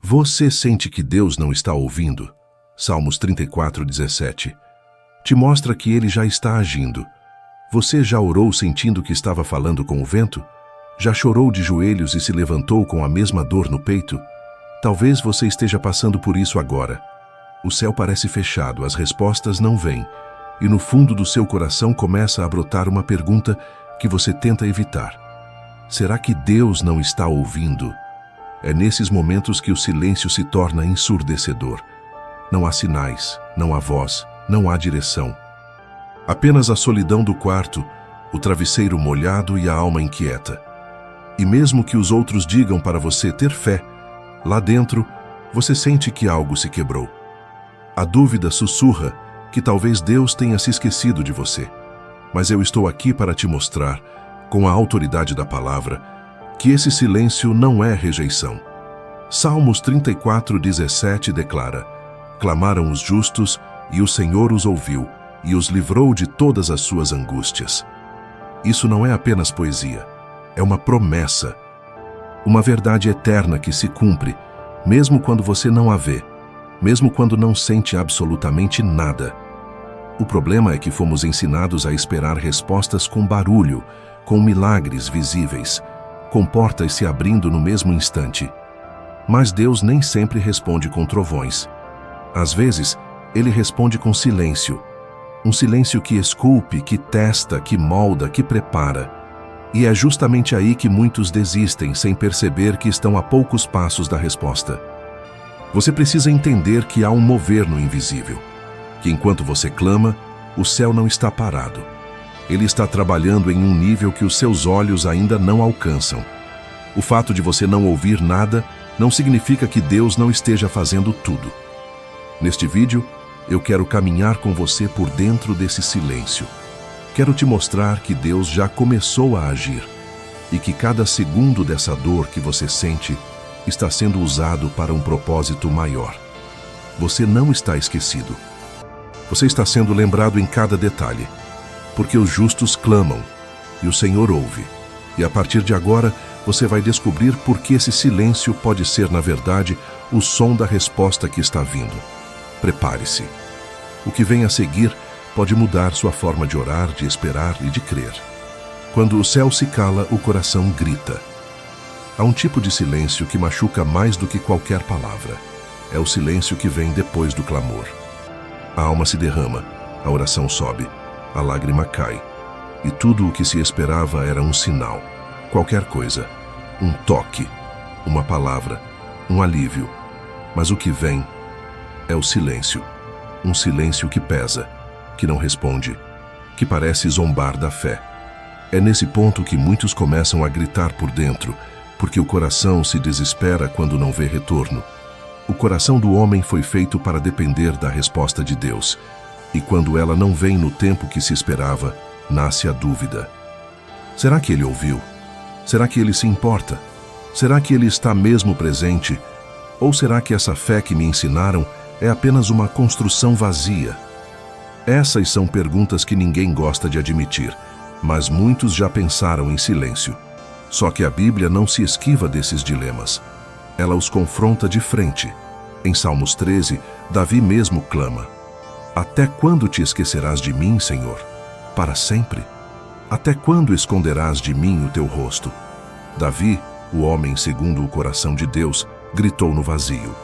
Você sente que Deus não está ouvindo? Salmos 34:17. Te mostra que Ele já está agindo. Você já orou sentindo que estava falando com o vento? Já chorou de joelhos e se levantou com a mesma dor no peito? Talvez você esteja passando por isso agora. O céu parece fechado, as respostas não vêm, e no fundo do seu coração começa a brotar uma pergunta que você tenta evitar. Será que Deus não está ouvindo? É nesses momentos que o silêncio se torna ensurdecedor. Não há sinais, não há voz, não há direção. Apenas a solidão do quarto, o travesseiro molhado e a alma inquieta. E mesmo que os outros digam para você ter fé, lá dentro você sente que algo se quebrou. A dúvida sussurra que talvez Deus tenha se esquecido de você. Mas eu estou aqui para te mostrar, com a autoridade da palavra, que esse silêncio não é rejeição. Salmos 34:17 declara: clamaram os justos, e o Senhor os ouviu, e os livrou de todas as suas angústias. Isso não é apenas poesia, é uma promessa, uma verdade eterna que se cumpre, mesmo quando você não a vê, mesmo quando não sente absolutamente nada. O problema é que fomos ensinados a esperar respostas com barulho, com milagres visíveis, com portas se abrindo no mesmo instante. Mas Deus nem sempre responde com trovões. Às vezes, Ele responde com silêncio. Um silêncio que esculpe, que testa, que molda, que prepara. E é justamente aí que muitos desistem, sem perceber que estão a poucos passos da resposta. Você precisa entender que há um mover no invisível, que enquanto você clama, o céu não está parado. Ele está trabalhando em um nível que os seus olhos ainda não alcançam. O fato de você não ouvir nada não significa que Deus não esteja fazendo tudo. Neste vídeo, eu quero caminhar com você por dentro desse silêncio. Quero te mostrar que Deus já começou a agir e que cada segundo dessa dor que você sente está sendo usado para um propósito maior. Você não está esquecido. Você está sendo lembrado em cada detalhe, porque os justos clamam e o Senhor ouve. E a partir de agora, você vai descobrir por que esse silêncio pode ser, na verdade, o som da resposta que está vindo. Prepare-se. O que vem a seguir pode mudar sua forma de orar, de esperar e de crer. Quando o céu se cala, o coração grita. Há um tipo de silêncio que machuca mais do que qualquer palavra. É o silêncio que vem depois do clamor. A alma se derrama, a oração sobe, a lágrima cai. E tudo o que se esperava era um sinal, qualquer coisa, um toque, uma palavra, um alívio. Mas o que vem é o silêncio. Um silêncio que pesa, que não responde, que parece zombar da fé. É nesse ponto que muitos começam a gritar por dentro, porque o coração se desespera quando não vê retorno. O coração do homem foi feito para depender da resposta de Deus, e quando ela não vem no tempo que se esperava, nasce a dúvida. Será que Ele ouviu? Será que Ele se importa? Será que Ele está mesmo presente? Ou será que essa fé que me ensinaram é apenas uma construção vazia? Essas são perguntas que ninguém gosta de admitir, mas muitos já pensaram em silêncio. Só que a Bíblia não se esquiva desses dilemas. Ela os confronta de frente. Em Salmos 13, Davi mesmo clama: até quando te esquecerás de mim, Senhor? Para sempre? Até quando esconderás de mim o teu rosto? Davi, o homem segundo o coração de Deus, gritou no vazio.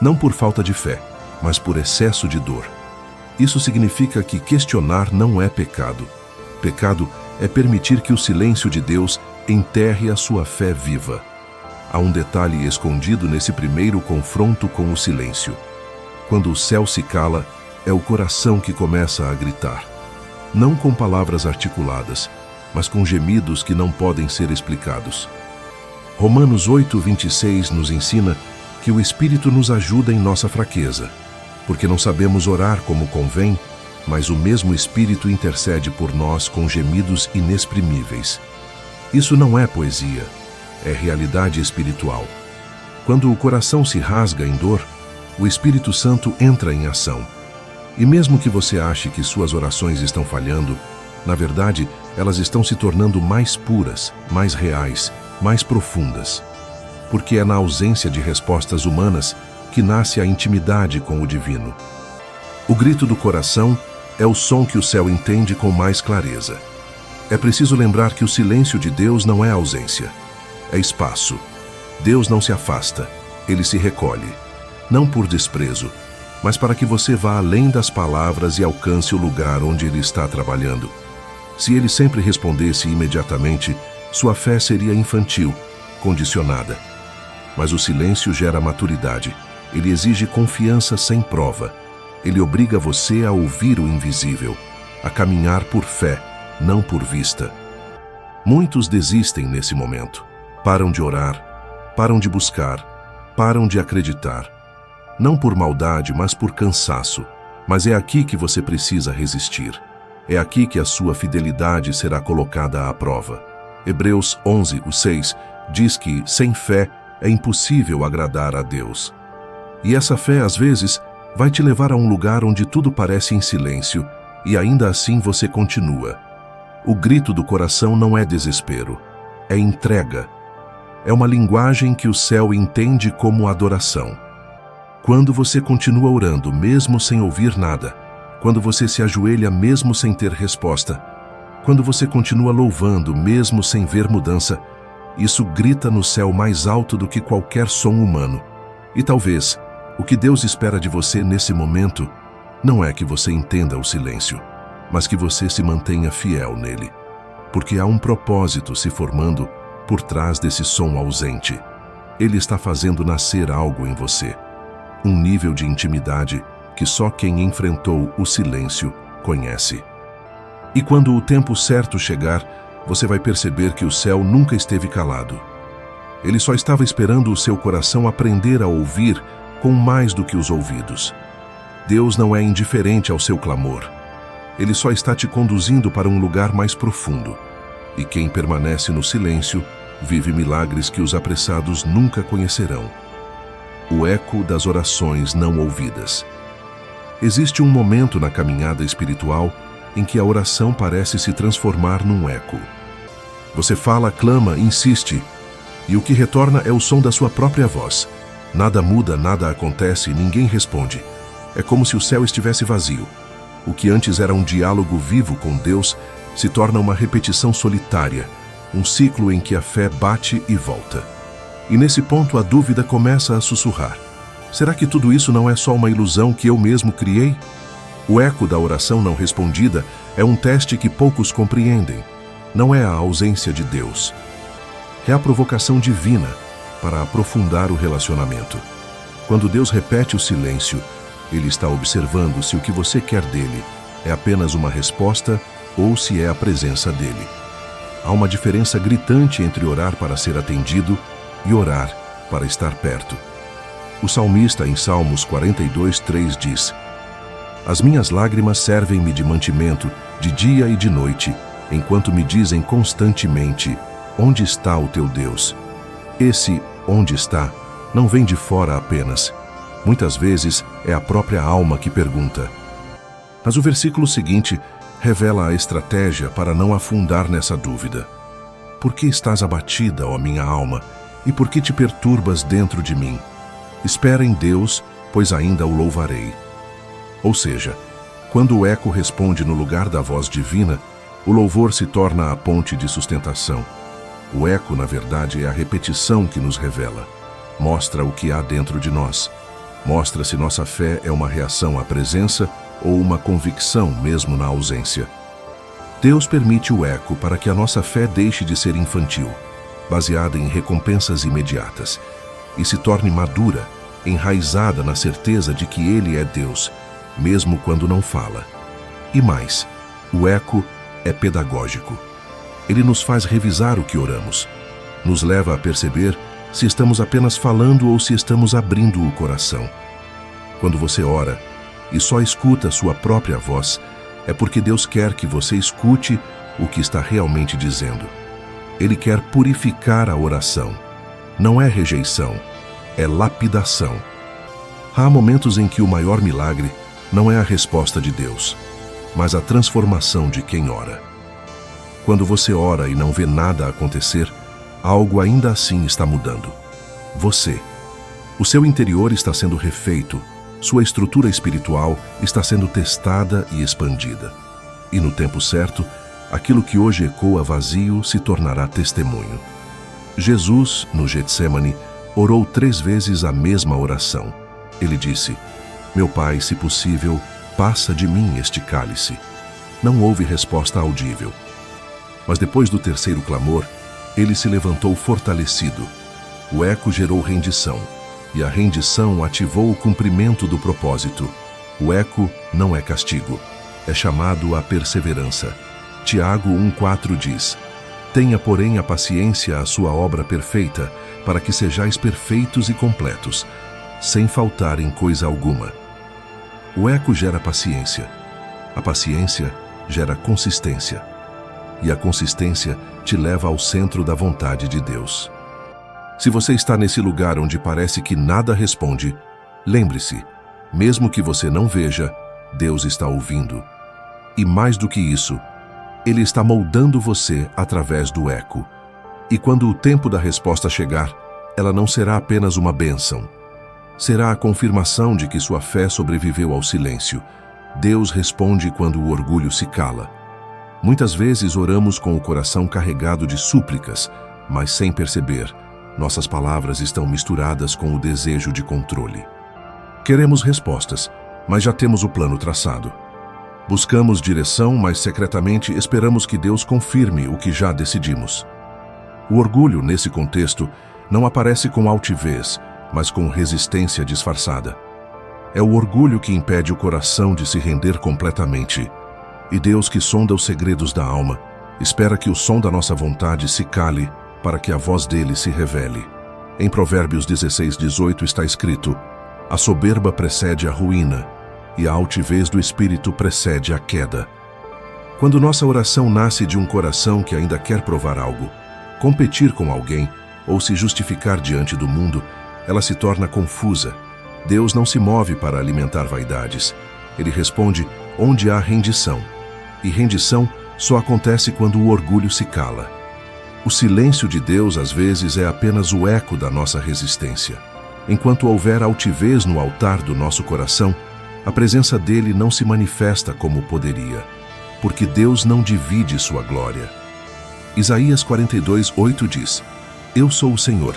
Não por falta de fé, mas por excesso de dor. Isso significa que questionar não é pecado. Pecado é permitir que o silêncio de Deus enterre a sua fé viva. Há um detalhe escondido nesse primeiro confronto com o silêncio. Quando o céu se cala, é o coração que começa a gritar. Não com palavras articuladas, mas com gemidos que não podem ser explicados. Romanos 8:26 nos ensina que o Espírito nos ajuda em nossa fraqueza, porque não sabemos orar como convém, mas o mesmo Espírito intercede por nós com gemidos inexprimíveis. Isso não é poesia, é realidade espiritual. Quando o coração se rasga em dor, o Espírito Santo entra em ação. E mesmo que você ache que suas orações estão falhando, na verdade, elas estão se tornando mais puras, mais reais, mais profundas. porque é na ausência de respostas humanas que nasce a intimidade com o divino. O grito do coração é o som que o céu entende com mais clareza. É preciso lembrar que o silêncio de Deus não é ausência, é espaço. Deus não se afasta, ele se recolhe, não por desprezo, mas para que você vá além das palavras e alcance o lugar onde ele está trabalhando. Se ele sempre respondesse imediatamente, sua fé seria infantil, condicionada. Mas o silêncio gera maturidade. Ele exige confiança sem prova. Ele obriga você a ouvir o invisível, a caminhar por fé, não por vista. Muitos desistem nesse momento. Param de orar, param de buscar, param de acreditar. Não por maldade, mas por cansaço. Mas é aqui que você precisa resistir. É aqui que a sua fidelidade será colocada à prova. Hebreus 11:6 diz que, sem fé, é impossível agradar a Deus. E essa fé, às vezes, vai te levar a um lugar onde tudo parece em silêncio e ainda assim você continua. O grito do coração não é desespero, é entrega. É uma linguagem que o céu entende como adoração. Quando você continua orando mesmo sem ouvir nada, quando você se ajoelha mesmo sem ter resposta, quando você continua louvando mesmo sem ver mudança, isso grita no céu mais alto do que qualquer som humano. E talvez, o que Deus espera de você nesse momento não é que você entenda o silêncio, mas que você se mantenha fiel nele, porque há um propósito se formando por trás desse som ausente. Ele está fazendo nascer algo em você, um nível de intimidade que só quem enfrentou o silêncio conhece. E quando o tempo certo chegar, você vai perceber que o céu nunca esteve calado. Ele só estava esperando o seu coração aprender a ouvir com mais do que os ouvidos. Deus não é indiferente ao seu clamor. Ele só está te conduzindo para um lugar mais profundo. E quem permanece no silêncio vive milagres que os apressados nunca conhecerão. O eco das orações não ouvidas. Existe um momento na caminhada espiritual em que a oração parece se transformar num eco. Você fala, clama, insiste, e o que retorna é o som da sua própria voz. Nada muda, nada acontece, ninguém responde. É como se o céu estivesse vazio. O que antes era um diálogo vivo com Deus se torna uma repetição solitária, um ciclo em que a fé bate e volta. E nesse ponto a dúvida começa a sussurrar. Será que tudo isso não é só uma ilusão que eu mesmo criei? O eco da oração não respondida é um teste que poucos compreendem. Não é a ausência de Deus. É a provocação divina para aprofundar o relacionamento. Quando Deus repete o silêncio, Ele está observando se o que você quer dele é apenas uma resposta ou se é a presença dele. Há uma diferença gritante entre orar para ser atendido e orar para estar perto. O salmista em Salmos 42:3 diz: As minhas lágrimas servem-me de mantimento de dia e de noite, enquanto me dizem constantemente: onde está o teu Deus? Esse onde está não vem de fora apenas. Muitas vezes é a própria alma que pergunta. Mas o versículo seguinte revela a estratégia para não afundar nessa dúvida. Por que estás abatida, ó minha alma, e por que te perturbas dentro de mim? Espera em Deus, pois ainda o louvarei. Ou seja, quando o eco responde no lugar da voz divina, o louvor se torna a ponte de sustentação. O eco, na verdade, é a repetição que nos revela. Mostra o que há dentro de nós. Mostra se nossa fé é uma reação à presença ou uma convicção mesmo na ausência. Deus permite o eco para que a nossa fé deixe de ser infantil, baseada em recompensas imediatas, e se torne madura, enraizada na certeza de que Ele é Deus, mesmo quando não fala. E mais, o eco é pedagógico. Ele nos faz revisar o que oramos, nos leva a perceber se estamos apenas falando ou se estamos abrindo o coração. Quando você ora e só escuta sua própria voz, é porque Deus quer que você escute o que está realmente dizendo. Ele quer purificar a oração. Não é rejeição, é lapidação. Há momentos em que o maior milagre não é a resposta de Deus, mas a transformação de quem ora. Quando você ora e não vê nada acontecer, algo ainda assim está mudando. Você. O seu interior está sendo refeito, sua estrutura espiritual está sendo testada e expandida. E no tempo certo, aquilo que hoje ecoa vazio se tornará testemunho. Jesus, no Getsêmani, orou 3 vezes a mesma oração. Ele disse: Meu Pai, se possível, passa de mim este cálice. Não houve resposta audível. Mas depois do terceiro clamor, ele se levantou fortalecido. O eco gerou rendição, e a rendição ativou o cumprimento do propósito. O eco não é castigo, é chamado à perseverança. Tiago 1,4 diz: Tenha, porém, a paciência a sua obra perfeita, para que sejais perfeitos e completos, sem faltar em coisa alguma. O eco gera paciência. A paciência gera consistência. E a consistência te leva ao centro da vontade de Deus. Se você está nesse lugar onde parece que nada responde, lembre-se, mesmo que você não veja, Deus está ouvindo. E mais do que isso, Ele está moldando você através do eco. E quando o tempo da resposta chegar, ela não será apenas uma bênção. Será a confirmação de que sua fé sobreviveu ao silêncio. Deus responde quando o orgulho se cala. Muitas vezes oramos com o coração carregado de súplicas, mas sem perceber, nossas palavras estão misturadas com o desejo de controle. Queremos respostas, mas já temos o plano traçado. Buscamos direção, mas secretamente esperamos que Deus confirme o que já decidimos. O orgulho, nesse contexto, não aparece com altivez, mas com resistência disfarçada. É o orgulho que impede o coração de se render completamente. E Deus, que sonda os segredos da alma, espera que o som da nossa vontade se cale para que a voz dele se revele. Em Provérbios 16:18 está escrito: A soberba precede a ruína, e a altivez do espírito precede a queda. Quando nossa oração nasce de um coração que ainda quer provar algo, competir com alguém ou se justificar diante do mundo, ela se torna confusa. Deus não se move para alimentar vaidades. Ele responde onde há rendição. E rendição só acontece quando o orgulho se cala. O silêncio de Deus, às vezes, é apenas o eco da nossa resistência. Enquanto houver altivez no altar do nosso coração, a presença dele não se manifesta como poderia, porque Deus não divide sua glória. Isaías 42:8 diz: Eu sou o Senhor,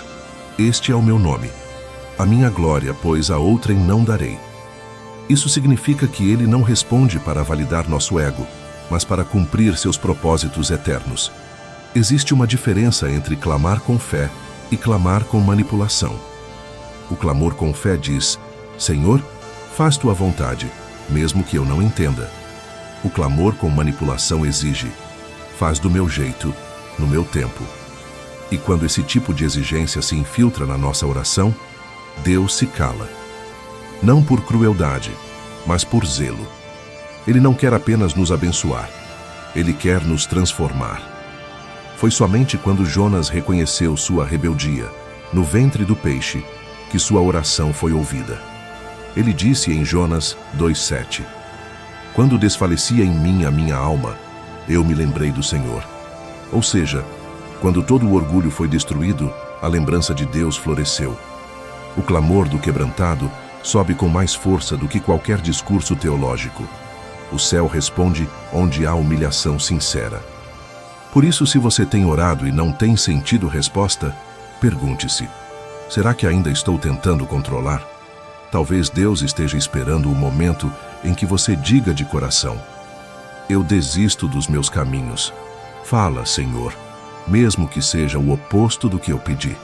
este é o meu nome. A minha glória, pois, a outrem não darei. Isso significa que ele não responde para validar nosso ego, mas para cumprir seus propósitos eternos. Existe uma diferença entre clamar com fé e clamar com manipulação. O clamor com fé diz: Senhor, faz tua vontade, mesmo que eu não entenda. O clamor com manipulação exige: faz do meu jeito, no meu tempo. E quando esse tipo de exigência se infiltra na nossa oração, Deus se cala. Não por crueldade, mas por zelo. Ele não quer apenas nos abençoar, ele quer nos transformar. Foi somente quando Jonas reconheceu sua rebeldia, no ventre do peixe, que sua oração foi ouvida. Ele disse em Jonas 2:7: Quando desfalecia em mim a minha alma, eu me lembrei do Senhor. Ou seja, quando todo o orgulho foi destruído, a lembrança de Deus floresceu. O clamor do quebrantado sobe com mais força do que qualquer discurso teológico. O céu responde onde há humilhação sincera. Por isso, se você tem orado e não tem sentido resposta, pergunte-se: será que ainda estou tentando controlar? Talvez Deus esteja esperando o momento em que você diga de coração: eu desisto dos meus caminhos. Fala, Senhor, mesmo que seja o oposto do que eu pedi.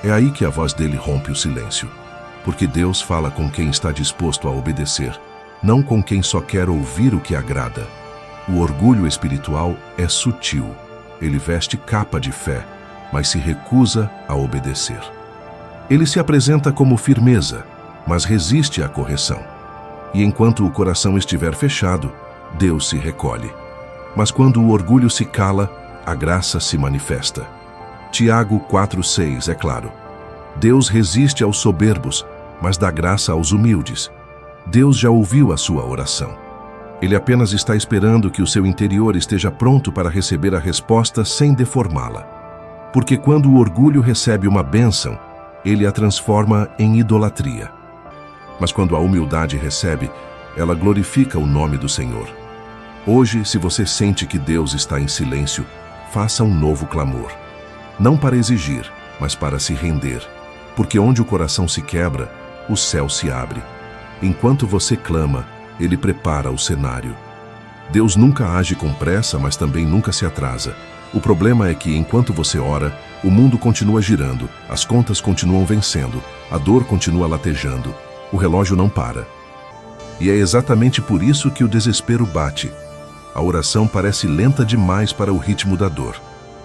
É aí que a voz dele rompe o silêncio, porque Deus fala com quem está disposto a obedecer, não com quem só quer ouvir o que agrada. O orgulho espiritual é sutil. Ele veste capa de fé, mas se recusa a obedecer. Ele se apresenta como firmeza, mas resiste à correção. E enquanto o coração estiver fechado, Deus se recolhe. Mas quando o orgulho se cala, a graça se manifesta. Tiago 4:6 é claro: Deus resiste aos soberbos, mas dá graça aos humildes. Deus já ouviu a sua oração. Ele apenas está esperando que o seu interior esteja pronto para receber a resposta sem deformá-la. Porque quando o orgulho recebe uma bênção, ele a transforma em idolatria. Mas quando a humildade recebe, ela glorifica o nome do Senhor. Hoje, se você sente que Deus está em silêncio, faça um novo clamor. Não para exigir, mas para se render. Porque onde o coração se quebra, o céu se abre. Enquanto você clama, Ele prepara o cenário. Deus nunca age com pressa, mas também nunca se atrasa. O problema é que, enquanto você ora, o mundo continua girando, as contas continuam vencendo, a dor continua latejando, o relógio não para. E é exatamente por isso que o desespero bate. A oração parece lenta demais para o ritmo da dor.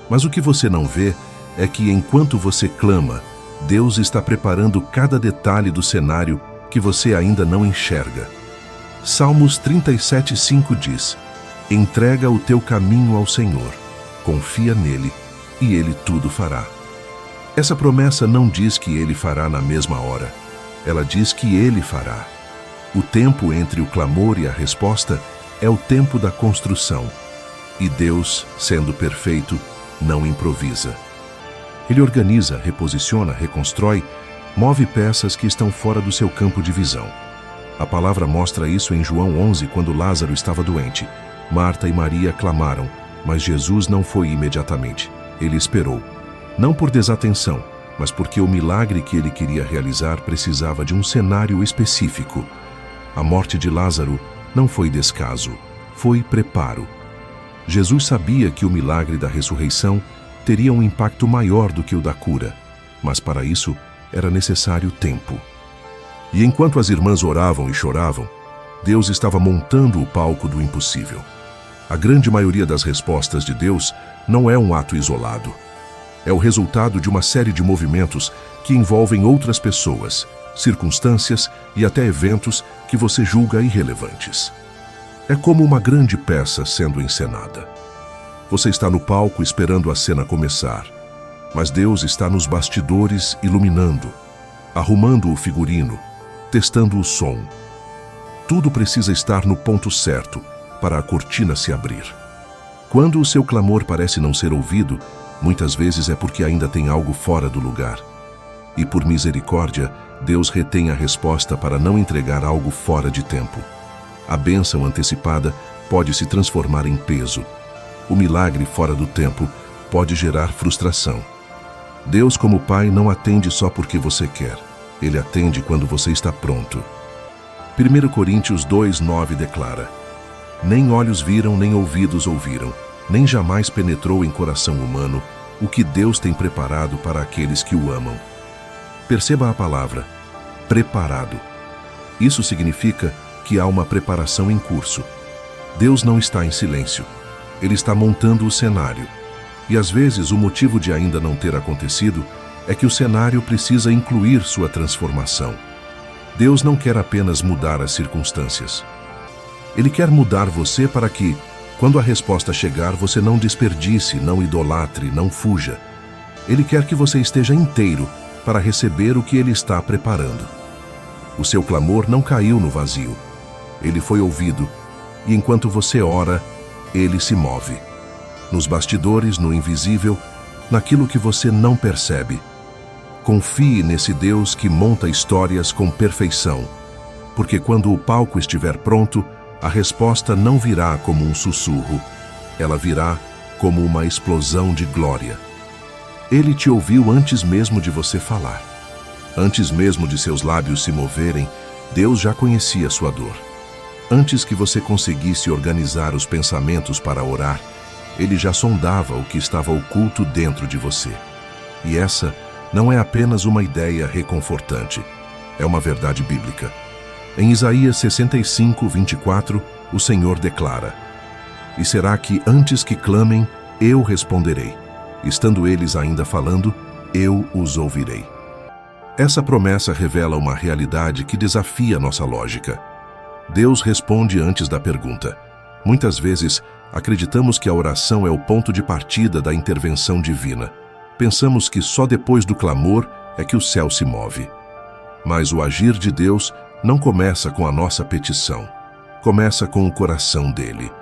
Mas o que você não vê é que, enquanto você clama, Deus está preparando cada detalhe do cenário que você ainda não enxerga. Salmos 37:5 diz: entrega o teu caminho ao Senhor, confia nele e ele tudo fará. Essa promessa não diz que ele fará na mesma hora. Ela diz que ele fará. O tempo entre o clamor e a resposta é o tempo da construção. E Deus, sendo perfeito, não improvisa. Ele organiza, reposiciona, reconstrói, move peças que estão fora do seu campo de visão. A palavra mostra isso em João 11, quando Lázaro estava doente. Marta e Maria clamaram, mas Jesus não foi imediatamente. Ele esperou. Não por desatenção, mas porque o milagre que ele queria realizar precisava de um cenário específico. A morte de Lázaro não foi descaso, foi preparo. Jesus sabia que o milagre da ressurreição teria um impacto maior do que o da cura, mas para isso era necessário tempo. E enquanto as irmãs oravam e choravam, Deus estava montando o palco do impossível. A grande maioria das respostas de Deus não é um ato isolado. É o resultado de uma série de movimentos que envolvem outras pessoas, circunstâncias e até eventos que você julga irrelevantes. É como uma grande peça sendo encenada. Você está no palco esperando a cena começar, mas Deus está nos bastidores iluminando, arrumando o figurino, testando o som. Tudo precisa estar no ponto certo para a cortina se abrir. Quando o seu clamor parece não ser ouvido, muitas vezes é porque ainda tem algo fora do lugar. E por misericórdia, Deus retém a resposta para não entregar algo fora de tempo. A bênção antecipada pode se transformar em peso. O milagre fora do tempo pode gerar frustração. Deus, como Pai, não atende só porque você quer. Ele atende quando você está pronto. 1 Coríntios 2:9 declara: nem olhos viram, nem ouvidos ouviram, nem jamais penetrou em coração humano o que Deus tem preparado para aqueles que o amam. Perceba a palavra, preparado. Isso significa que há uma preparação em curso. Deus não está em silêncio. Ele está montando o cenário. E às vezes o motivo de ainda não ter acontecido é que o cenário precisa incluir sua transformação. Deus não quer apenas mudar as circunstâncias. Ele quer mudar você para que, quando a resposta chegar, você não desperdice, não idolatre, não fuja. Ele quer que você esteja inteiro para receber o que Ele está preparando. O seu clamor não caiu no vazio. Ele foi ouvido, e enquanto você ora, Ele se move. Nos bastidores, no invisível, naquilo que você não percebe. Confie nesse Deus que monta histórias com perfeição, porque quando o palco estiver pronto, a resposta não virá como um sussurro, ela virá como uma explosão de glória. Ele te ouviu antes mesmo de você falar. Antes mesmo de seus lábios se moverem, Deus já conhecia sua dor. Antes que você conseguisse organizar os pensamentos para orar, Ele já sondava o que estava oculto dentro de você. E essa não é apenas uma ideia reconfortante, é uma verdade bíblica. Em Isaías 65:24, o Senhor declara: e será que antes que clamem, eu responderei. Estando eles ainda falando, eu os ouvirei. Essa promessa revela uma realidade que desafia nossa lógica. Deus responde antes da pergunta. Muitas vezes, acreditamos que a oração é o ponto de partida da intervenção divina. Pensamos que só depois do clamor é que o céu se move. Mas o agir de Deus não começa com a nossa petição. Começa com o coração dele.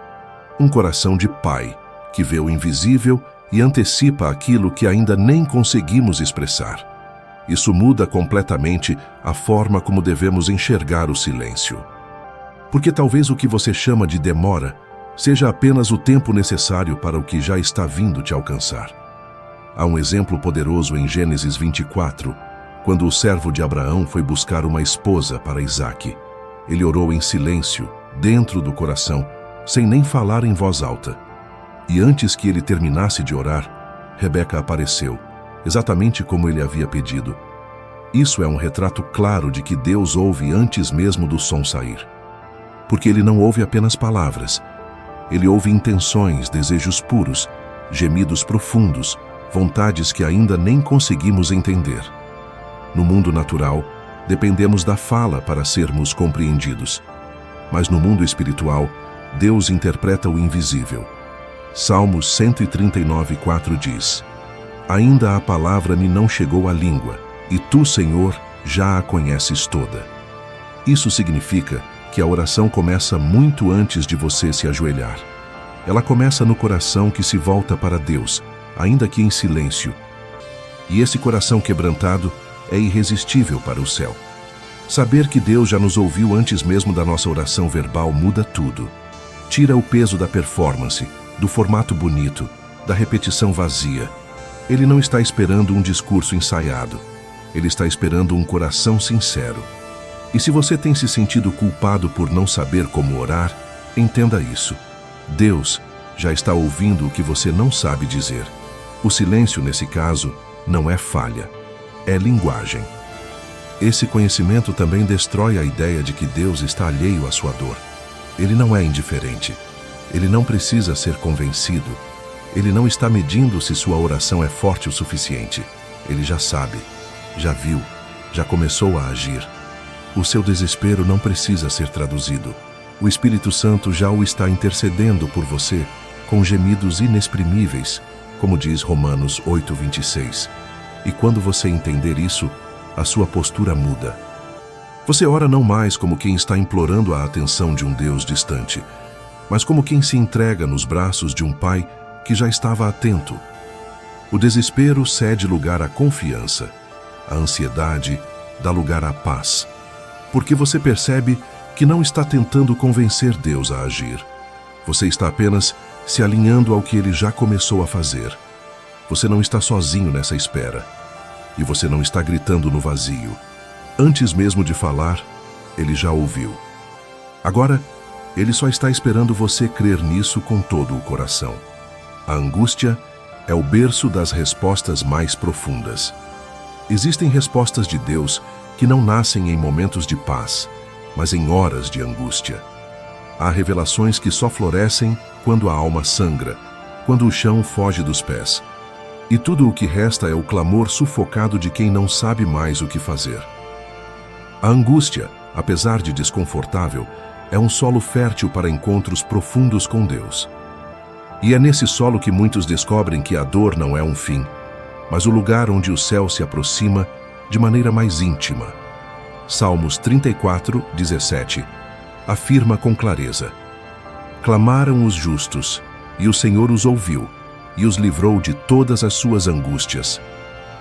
Um coração de Pai, que vê o invisível e antecipa aquilo que ainda nem conseguimos expressar. Isso muda completamente a forma como devemos enxergar o silêncio. Porque talvez o que você chama de demora seja apenas o tempo necessário para o que já está vindo te alcançar. Há um exemplo poderoso em Gênesis 24, quando o servo de Abraão foi buscar uma esposa para Isaque. Ele orou em silêncio, dentro do coração, sem nem falar em voz alta. E antes que ele terminasse de orar, Rebeca apareceu, exatamente como ele havia pedido. Isso é um retrato claro de que Deus ouve antes mesmo do som sair. Porque ele não ouve apenas palavras. Ele ouve intenções, desejos puros, gemidos profundos, vontades que ainda nem conseguimos entender. No mundo natural, dependemos da fala para sermos compreendidos. Mas no mundo espiritual, Deus interpreta o invisível. Salmos 139:4 diz: Ainda a palavra me não chegou à língua, e tu, Senhor, já a conheces toda. Isso significa que a oração começa muito antes de você se ajoelhar. Ela começa no coração que se volta para Deus, ainda que em silêncio. E esse coração quebrantado é irresistível para o céu. Saber que Deus já nos ouviu antes mesmo da nossa oração verbal muda tudo. Tira o peso da performance, do formato bonito, da repetição vazia. Ele não está esperando um discurso ensaiado. Ele está esperando um coração sincero. E se você tem se sentido culpado por não saber como orar, entenda isso. Deus já está ouvindo o que você não sabe dizer. O silêncio, nesse caso, não é falha, é linguagem. Esse conhecimento também destrói a ideia de que Deus está alheio à sua dor. Ele não é indiferente. Ele não precisa ser convencido. Ele não está medindo se sua oração é forte o suficiente. Ele já sabe, já viu, já começou a agir. O seu desespero não precisa ser traduzido. O Espírito Santo já o está intercedendo por você com gemidos inexprimíveis, como diz Romanos 8:26. E quando você entender isso, a sua postura muda. Você ora não mais como quem está implorando a atenção de um Deus distante, mas como quem se entrega nos braços de um Pai que já estava atento. O desespero cede lugar à confiança. A ansiedade dá lugar à paz. Porque você percebe que não está tentando convencer Deus a agir. Você está apenas se alinhando ao que Ele já começou a fazer. Você não está sozinho nessa espera. E você não está gritando no vazio. Antes mesmo de falar, Ele já ouviu. Agora, Ele só está esperando você crer nisso com todo o coração. A angústia é o berço das respostas mais profundas. Existem respostas de Deus que não nascem em momentos de paz, mas em horas de angústia. Há revelações que só florescem quando a alma sangra, quando o chão foge dos pés. E tudo o que resta é o clamor sufocado de quem não sabe mais o que fazer. A angústia, apesar de desconfortável, é um solo fértil para encontros profundos com Deus. E é nesse solo que muitos descobrem que a dor não é um fim, mas o lugar onde o céu se aproxima de maneira mais íntima. Salmos 34:17 afirma com clareza: Clamaram os justos, e o Senhor os ouviu, e os livrou de todas as suas angústias.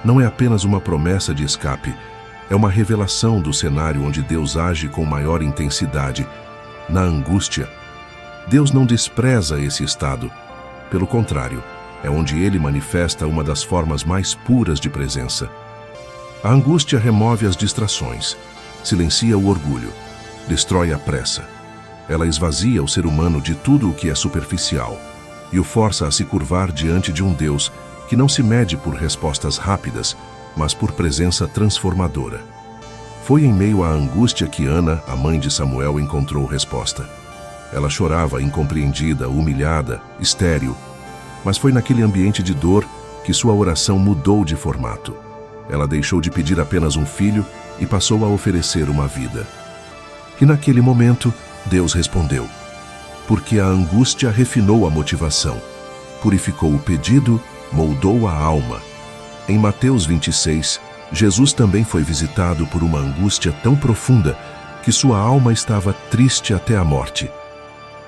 Não é apenas uma promessa de escape, é uma revelação do cenário onde Deus age com maior intensidade. Na angústia, Deus não despreza esse estado. Pelo contrário, é onde Ele manifesta uma das formas mais puras de presença. A angústia remove as distrações, silencia o orgulho, destrói a pressa. Ela esvazia o ser humano de tudo o que é superficial e o força a se curvar diante de um Deus que não se mede por respostas rápidas, mas por presença transformadora. Foi em meio à angústia que Ana, a mãe de Samuel, encontrou resposta. Ela chorava, incompreendida, humilhada, estéril, mas foi naquele ambiente de dor que sua oração mudou de formato. Ela deixou de pedir apenas um filho e passou a oferecer uma vida. E naquele momento, Deus respondeu, porque a angústia refinou a motivação, purificou o pedido, moldou a alma. Em Mateus 26, Jesus também foi visitado por uma angústia tão profunda que sua alma estava triste até a morte.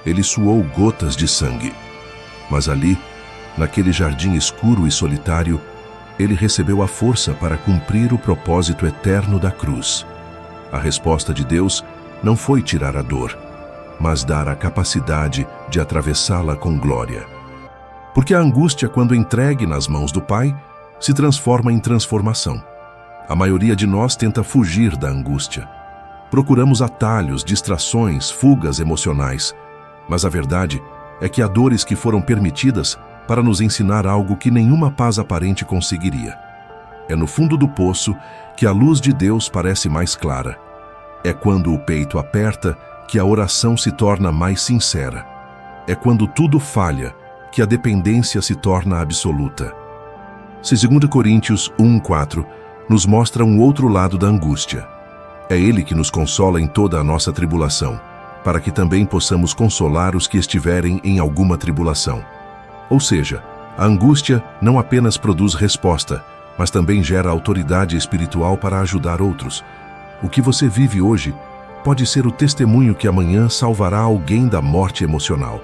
Ele suou gotas de sangue. Mas ali, naquele jardim escuro e solitário, ele recebeu a força para cumprir o propósito eterno da cruz. A resposta de Deus não foi tirar a dor, mas dar a capacidade de atravessá-la com glória. Porque a angústia, quando entregue nas mãos do Pai, se transforma em transformação. A maioria de nós tenta fugir da angústia. Procuramos atalhos, distrações, fugas emocionais. Mas a verdade é que há dores que foram permitidas para nos ensinar algo que nenhuma paz aparente conseguiria. É no fundo do poço que a luz de Deus parece mais clara. É quando o peito aperta que a oração se torna mais sincera. É quando tudo falha que a dependência se torna absoluta. Se 2 Coríntios 1:4 nos mostra um outro lado da angústia. É Ele que nos consola em toda a nossa tribulação, para que também possamos consolar os que estiverem em alguma tribulação. Ou seja, a angústia não apenas produz resposta, mas também gera autoridade espiritual para ajudar outros. O que você vive hoje pode ser o testemunho que amanhã salvará alguém da morte emocional.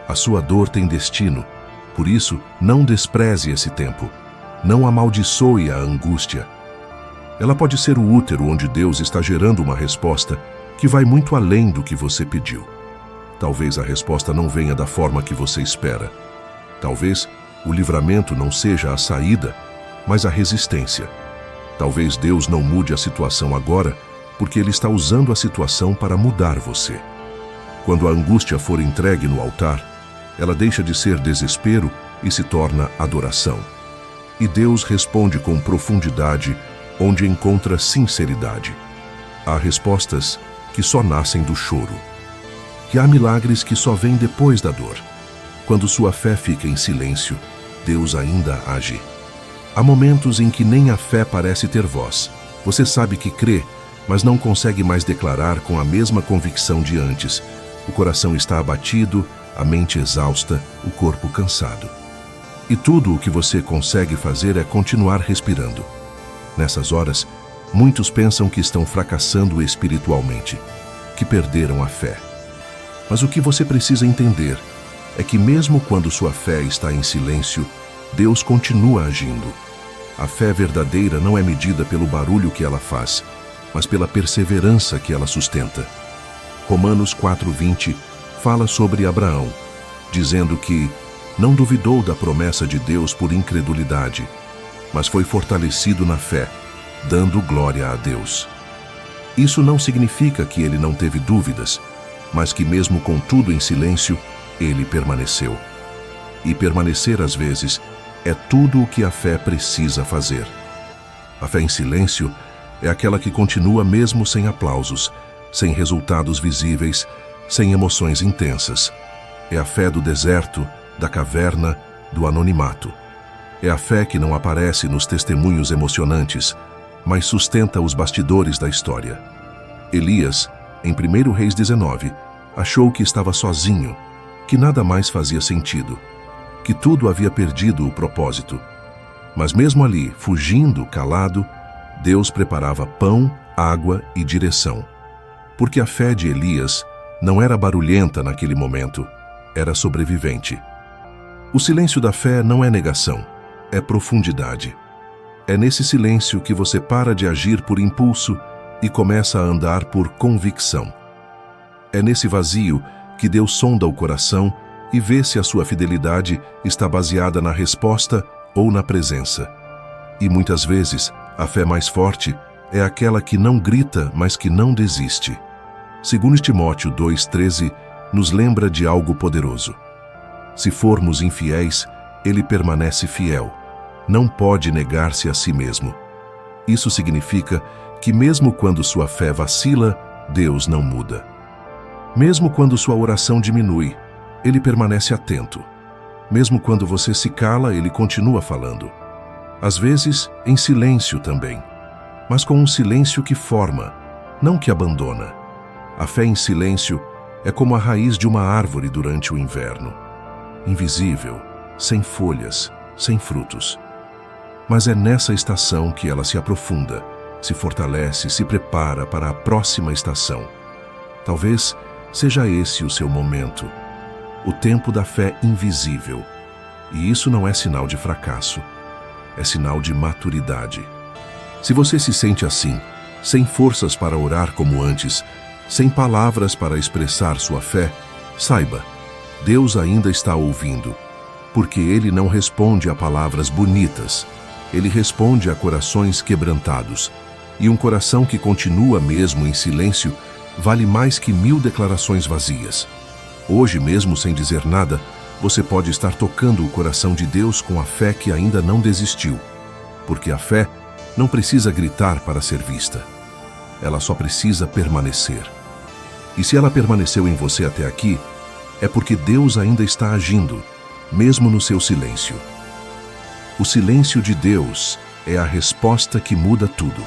A sua dor tem destino, por isso não despreze esse tempo. Não amaldiçoe a angústia. Ela pode ser o útero onde Deus está gerando uma resposta que vai muito além do que você pediu. Talvez a resposta não venha da forma que você espera. Talvez o livramento não seja a saída, mas a resistência. Talvez Deus não mude a situação agora, porque Ele está usando a situação para mudar você. Quando a angústia for entregue no altar, ela deixa de ser desespero e se torna adoração. E Deus responde com profundidade, onde encontra sinceridade. Há respostas que só nascem do choro. E há milagres que só vêm depois da dor. Quando sua fé fica em silêncio, Deus ainda age. Há momentos em que nem a fé parece ter voz. Você sabe que crê, mas não consegue mais declarar com a mesma convicção de antes. O coração está abatido, a mente exausta, o corpo cansado. E tudo o que você consegue fazer é continuar respirando. Nessas horas, muitos pensam que estão fracassando espiritualmente, que perderam a fé. Mas o que você precisa entender é que mesmo quando sua fé está em silêncio, Deus continua agindo. A fé verdadeira não é medida pelo barulho que ela faz, mas pela perseverança que ela sustenta. Romanos 4:20 fala sobre Abraão, dizendo que não duvidou da promessa de Deus por incredulidade, mas foi fortalecido na fé, dando glória a Deus. Isso não significa que ele não teve dúvidas, mas que mesmo com tudo em silêncio, ele permaneceu. E permanecer, às vezes, é tudo o que a fé precisa fazer. A fé em silêncio é aquela que continua mesmo sem aplausos, sem resultados visíveis, sem emoções intensas. É a fé do deserto, da caverna, do anonimato. É a fé que não aparece nos testemunhos emocionantes, mas sustenta os bastidores da história. Elias, em 1 Reis 19, achou que estava sozinho, que nada mais fazia sentido, que tudo havia perdido o propósito. Mas mesmo ali, fugindo, calado, Deus preparava pão, água e direção. Porque a fé de Elias não era barulhenta naquele momento, era sobrevivente. O silêncio da fé não é negação, é profundidade. É nesse silêncio que você para de agir por impulso e começa a andar por convicção. É nesse vazio que Deus sonda o coração e vê se a sua fidelidade está baseada na resposta ou na presença. E muitas vezes, a fé mais forte é aquela que não grita, mas que não desiste. 2 Timóteo 2,13 nos lembra de algo poderoso. Se formos infiéis, ele permanece fiel. Não pode negar-se a si mesmo. Isso significa que mesmo quando sua fé vacila, Deus não muda. Mesmo quando sua oração diminui, ele permanece atento. Mesmo quando você se cala, ele continua falando. Às vezes, em silêncio também, mas com um silêncio que forma, não que abandona. A fé em silêncio é como a raiz de uma árvore durante o inverno. Invisível, sem folhas, sem frutos. Mas é nessa estação que ela se aprofunda, se fortalece, se prepara para a próxima estação. Talvez seja esse o seu momento, o tempo da fé invisível. E isso não é sinal de fracasso. é sinal de maturidade. Se você se sente assim, sem forças para orar como antes, sem palavras para expressar sua fé, saiba, Deus ainda está ouvindo, porque Ele não responde a palavras bonitas, Ele responde a corações quebrantados, e um coração que continua mesmo em silêncio vale mais que 1000 declarações vazias. Hoje, mesmo sem dizer nada, você pode estar tocando o coração de Deus com a fé que ainda não desistiu, porque a fé não precisa gritar para ser vista. Ela só precisa permanecer. E se ela permaneceu em você até aqui, é porque Deus ainda está agindo, mesmo no seu silêncio. O silêncio de Deus é a resposta que muda tudo.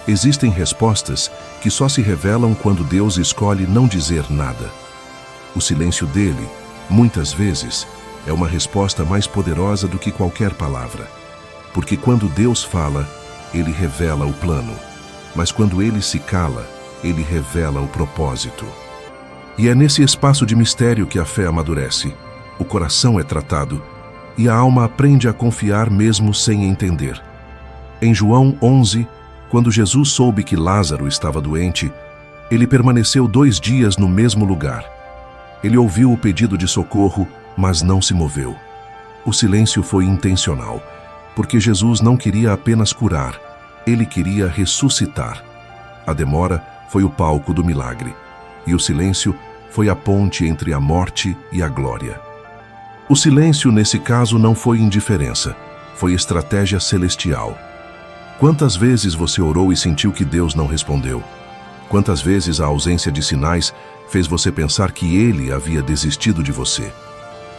Existem respostas que só se revelam quando Deus escolhe não dizer nada. O silêncio dele, muitas vezes, é uma resposta mais poderosa do que qualquer palavra. Porque quando Deus fala, Ele revela o plano. Mas quando Ele se cala, Ele revela o propósito. E é nesse espaço de mistério que a fé amadurece, o coração é tratado e a alma aprende a confiar mesmo sem entender. Em João 11, quando Jesus soube que Lázaro estava doente, ele permaneceu 2 dias no mesmo lugar. Ele ouviu o pedido de socorro, mas não se moveu. O silêncio foi intencional, porque Jesus não queria apenas curar, ele queria ressuscitar. A demora foi o palco do milagre, e o silêncio foi a ponte entre a morte e a glória. O silêncio, nesse caso, não foi indiferença, foi estratégia celestial. Quantas vezes você orou e sentiu que Deus não respondeu? Quantas vezes a ausência de sinais fez você pensar que Ele havia desistido de você?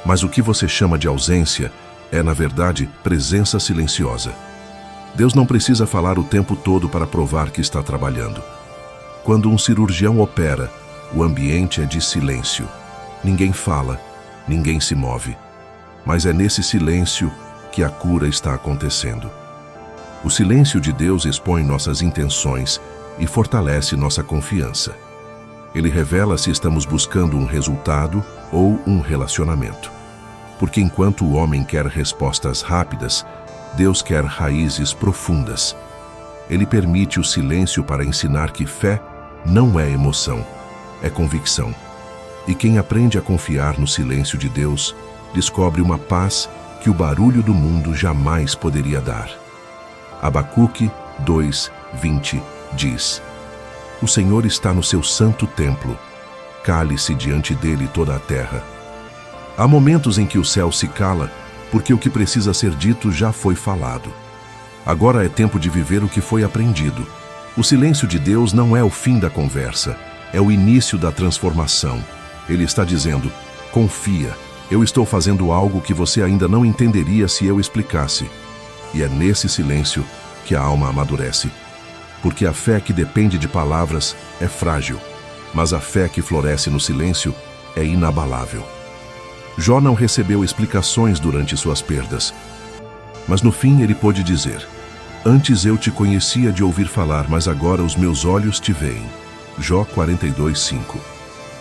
Mas o que você chama de ausência é, na verdade, presença silenciosa. Deus não precisa falar o tempo todo para provar que está trabalhando. Quando um cirurgião opera, o ambiente é de silêncio. Ninguém fala, ninguém se move. Mas é nesse silêncio que a cura está acontecendo. O silêncio de Deus expõe nossas intenções e fortalece nossa confiança. Ele revela se estamos buscando um resultado ou um relacionamento. Porque enquanto o homem quer respostas rápidas, Deus quer raízes profundas. Ele permite o silêncio para ensinar que fé não é emoção, é convicção. E quem aprende a confiar no silêncio de Deus, descobre uma paz que o barulho do mundo jamais poderia dar. Abacuque 2:20 diz: O Senhor está no seu santo templo, cale-se diante dele toda a terra. Há momentos em que o céu se cala, porque o que precisa ser dito já foi falado. Agora é tempo de viver o que foi aprendido. O silêncio de Deus não é o fim da conversa, é o início da transformação. Ele está dizendo: confia, eu estou fazendo algo que você ainda não entenderia se eu explicasse. E é nesse silêncio que a alma amadurece. Porque a fé que depende de palavras é frágil, mas a fé que floresce no silêncio é inabalável. Jó não recebeu explicações durante suas perdas, mas no fim ele pôde dizer: Antes eu te conhecia de ouvir falar, mas agora os meus olhos te veem. Jó 42:5.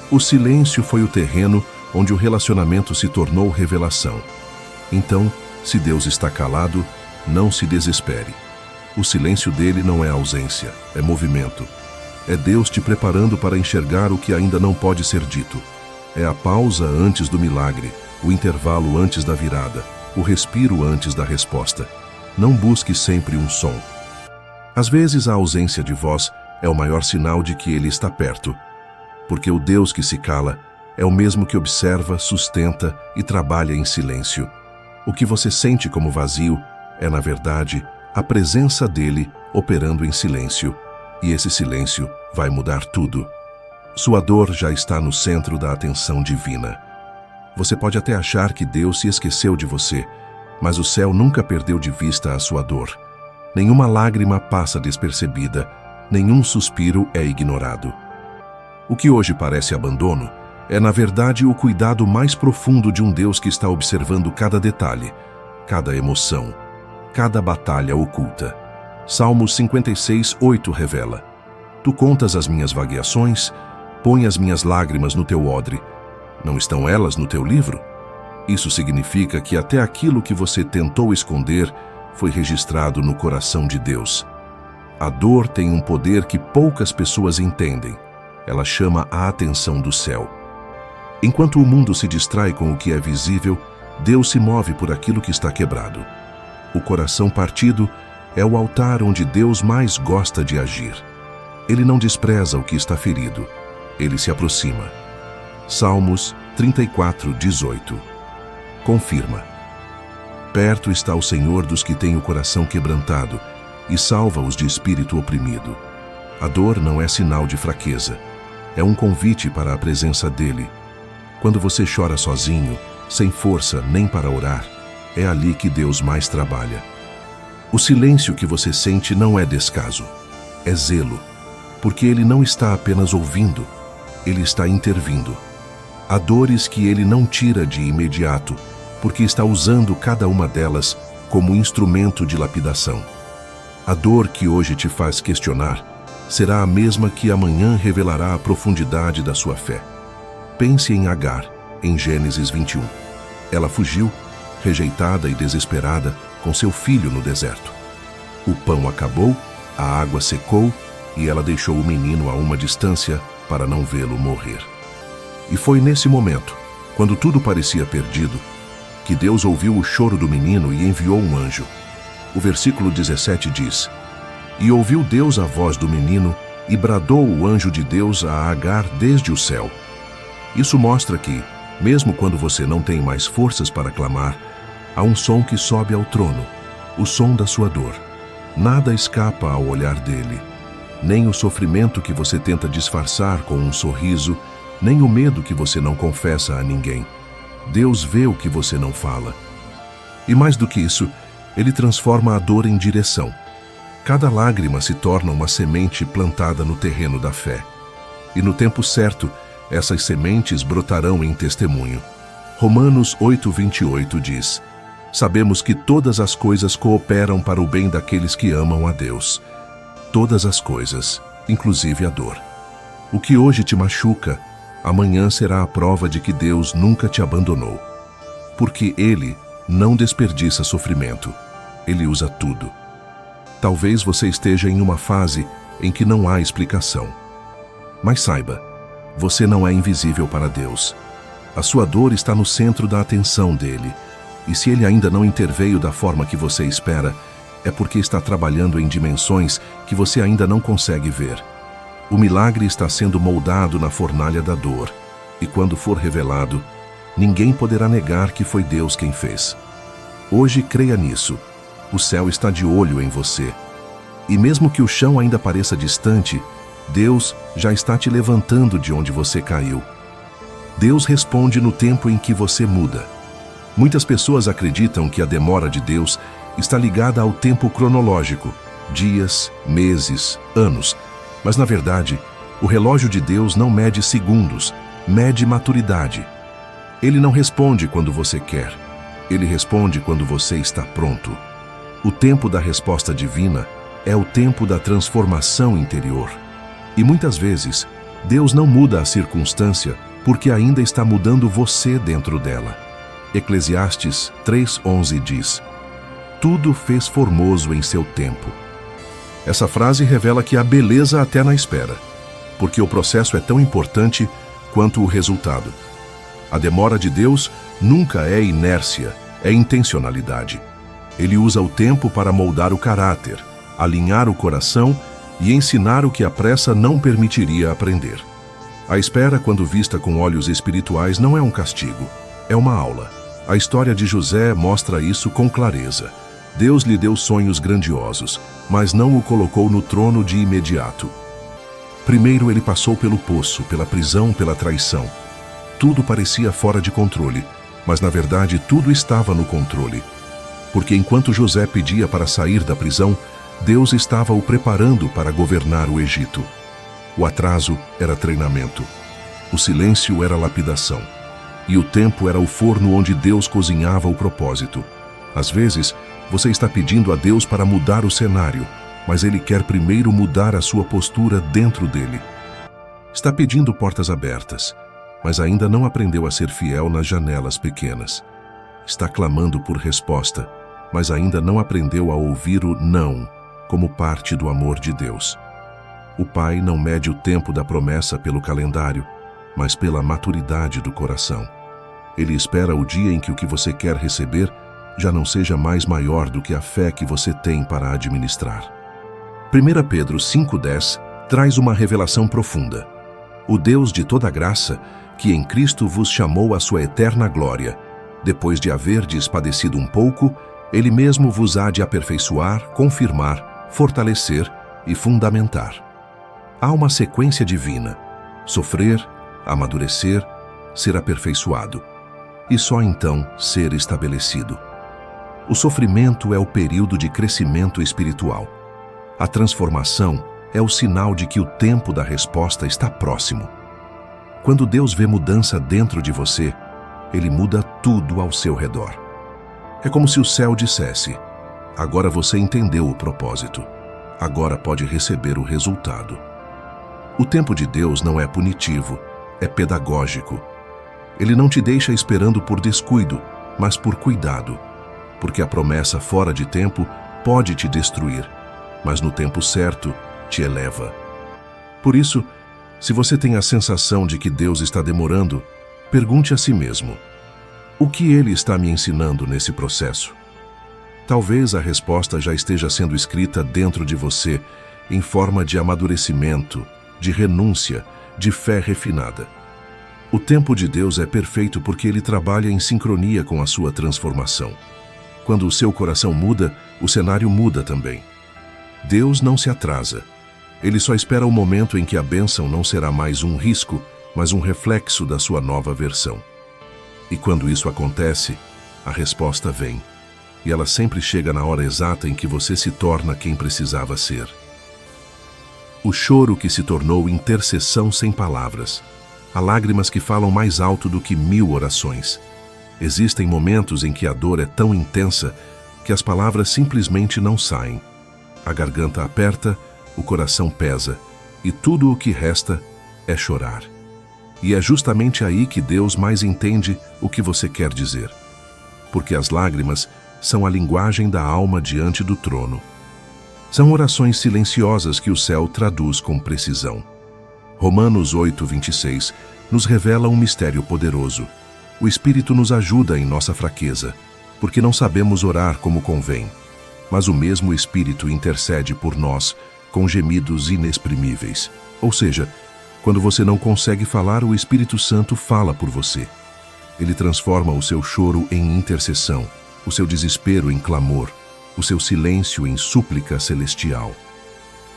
O silêncio foi o terreno onde o relacionamento se tornou revelação. Então, se Deus está calado, não se desespere. O silêncio dele não é ausência, é movimento. É Deus te preparando para enxergar o que ainda não pode ser dito. É a pausa antes do milagre, o intervalo antes da virada, o respiro antes da resposta. Não busque sempre um som. Às vezes a ausência de voz é o maior sinal de que Ele está perto, porque o Deus que se cala é o mesmo que observa, sustenta e trabalha em silêncio. O que você sente como vazio é, na verdade, a presença dele operando em silêncio, e esse silêncio vai mudar tudo. Sua dor já está no centro da atenção divina. Você pode até achar que Deus se esqueceu de você, mas o céu nunca perdeu de vista a sua dor. Nenhuma lágrima passa despercebida, nenhum suspiro é ignorado. O que hoje parece abandono é, na verdade, o cuidado mais profundo de um Deus que está observando cada detalhe, cada emoção, cada batalha oculta. Salmos 56:8 revela: Tu contas as minhas vagueações, põe as minhas lágrimas no teu odre. Não estão elas no teu livro? Isso significa que até aquilo que você tentou esconder foi registrado no coração de Deus. A dor tem um poder que poucas pessoas entendem. Ela chama a atenção do céu. Enquanto o mundo se distrai com o que é visível, Deus se move por aquilo que está quebrado. O coração partido é o altar onde Deus mais gosta de agir. Ele não despreza o que está ferido. Ele se aproxima. Salmos 34:18. Confirma. Perto está o Senhor dos que têm o coração quebrantado e salva-os de espírito oprimido. A dor não é sinal de fraqueza. É um convite para a presença dele. Quando você chora sozinho, sem força nem para orar, é ali que Deus mais trabalha. O silêncio que você sente não é descaso, é zelo, porque ele não está apenas ouvindo, ele está intervindo. Há dores que ele não tira de imediato, porque está usando cada uma delas como instrumento de lapidação. A dor que hoje te faz questionar será a mesma que amanhã revelará a profundidade da sua fé. Pense em Agar, em Gênesis 21. Ela fugiu, rejeitada e desesperada, com seu filho no deserto. O pão acabou, a água secou e ela deixou o menino a uma distância para não vê-lo morrer. E foi nesse momento, quando tudo parecia perdido, que Deus ouviu o choro do menino e enviou um anjo. O versículo 17 diz: E ouviu Deus a voz do menino, e bradou o anjo de Deus a Agar desde o céu. Isso mostra que, mesmo quando você não tem mais forças para clamar, há um som que sobe ao trono, o som da sua dor. Nada escapa ao olhar dele, nem o sofrimento que você tenta disfarçar com um sorriso, nem o medo que você não confessa a ninguém. Deus vê o que você não fala. E mais do que isso, ele transforma a dor em direção. Cada lágrima se torna uma semente plantada no terreno da fé. E no tempo certo, essas sementes brotarão em testemunho. Romanos 8:28 diz: Sabemos que todas as coisas cooperam para o bem daqueles que amam a Deus. Todas as coisas, inclusive a dor. O que hoje te machuca, amanhã será a prova de que Deus nunca te abandonou. Porque Ele não desperdiça sofrimento. Ele usa tudo. Talvez você esteja em uma fase em que não há explicação. Mas saiba, você não é invisível para Deus. A sua dor está no centro da atenção dele. E se ele ainda não interveio da forma que você espera, é porque está trabalhando em dimensões que você ainda não consegue ver. O milagre está sendo moldado na fornalha da dor. E quando for revelado, ninguém poderá negar que foi Deus quem fez. Hoje creia nisso. O céu está de olho em você. E mesmo que o chão ainda pareça distante, Deus já está te levantando de onde você caiu. Deus responde no tempo em que você muda. Muitas pessoas acreditam que a demora de Deus está ligada ao tempo cronológico, dias, meses, anos. Mas na verdade, o relógio de Deus não mede segundos, mede maturidade. Ele não responde quando você quer. Ele responde quando você está pronto. O tempo da resposta divina é o tempo da transformação interior. E muitas vezes, Deus não muda a circunstância porque ainda está mudando você dentro dela. Eclesiastes 3:11 diz: Tudo fez formoso em seu tempo. Essa frase revela que há beleza até na espera, porque o processo é tão importante quanto o resultado. A demora de Deus nunca é inércia, é intencionalidade. Ele usa o tempo para moldar o caráter, alinhar o coração e ensinar o que a pressa não permitiria aprender. A espera, quando vista com olhos espirituais, não é um castigo, é uma aula. A história de José mostra isso com clareza. Deus lhe deu sonhos grandiosos, mas não o colocou no trono de imediato. Primeiro ele passou pelo poço, pela prisão, pela traição. Tudo parecia fora de controle, mas na verdade tudo estava no controle. Porque enquanto José pedia para sair da prisão, Deus estava o preparando para governar o Egito. O atraso era treinamento. O silêncio era lapidação. E o tempo era o forno onde Deus cozinhava o propósito. Às vezes, você está pedindo a Deus para mudar o cenário, mas Ele quer primeiro mudar a sua postura dentro dele. Está pedindo portas abertas, mas ainda não aprendeu a ser fiel nas janelas pequenas. Está clamando por resposta, mas ainda não aprendeu a ouvir o não como parte do amor de Deus. O Pai não mede o tempo da promessa pelo calendário, mas pela maturidade do coração. Ele espera o dia em que o que você quer receber já não seja mais maior do que a fé que você tem para administrar. 1 Pedro 5,10 traz uma revelação profunda. O Deus de toda graça, que em Cristo vos chamou à sua eterna glória, depois de haverdes padecido um pouco, Ele mesmo vos há de aperfeiçoar, confirmar, fortalecer e fundamentar. Há uma sequência divina: sofrer, amadurecer, ser aperfeiçoado, e só então ser estabelecido. O sofrimento é o período de crescimento espiritual. A transformação é o sinal de que o tempo da resposta está próximo. Quando Deus vê mudança dentro de você, Ele muda tudo ao seu redor. É como se o céu dissesse: agora você entendeu o propósito, agora pode receber o resultado. O tempo de Deus não é punitivo, é pedagógico. Ele não te deixa esperando por descuido, mas por cuidado, porque a promessa fora de tempo pode te destruir, mas no tempo certo te eleva. Por isso, se você tem a sensação de que Deus está demorando, pergunte a si mesmo: o que Ele está me ensinando nesse processo? Talvez a resposta já esteja sendo escrita dentro de você, em forma de amadurecimento, de renúncia, de fé refinada. O tempo de Deus é perfeito porque Ele trabalha em sincronia com a sua transformação. Quando o seu coração muda, o cenário muda também. Deus não se atrasa. Ele só espera o momento em que a bênção não será mais um risco, mas um reflexo da sua nova versão. E quando isso acontece, a resposta vem. E ela sempre chega na hora exata em que você se torna quem precisava ser. O choro que se tornou intercessão sem palavras. Há lágrimas que falam mais alto do que 1000 orações. Existem momentos em que a dor é tão intensa que as palavras simplesmente não saem. A garganta aperta, o coração pesa, e tudo o que resta é chorar. E é justamente aí que Deus mais entende o que você quer dizer. Porque as lágrimas são a linguagem da alma diante do trono. São orações silenciosas que o céu traduz com precisão. Romanos 8:26 nos revela um mistério poderoso. O Espírito nos ajuda em nossa fraqueza, porque não sabemos orar como convém. Mas o mesmo Espírito intercede por nós com gemidos inexprimíveis. Ou seja, quando você não consegue falar, o Espírito Santo fala por você. Ele transforma o seu choro em intercessão, o seu desespero em clamor, o seu silêncio em súplica celestial.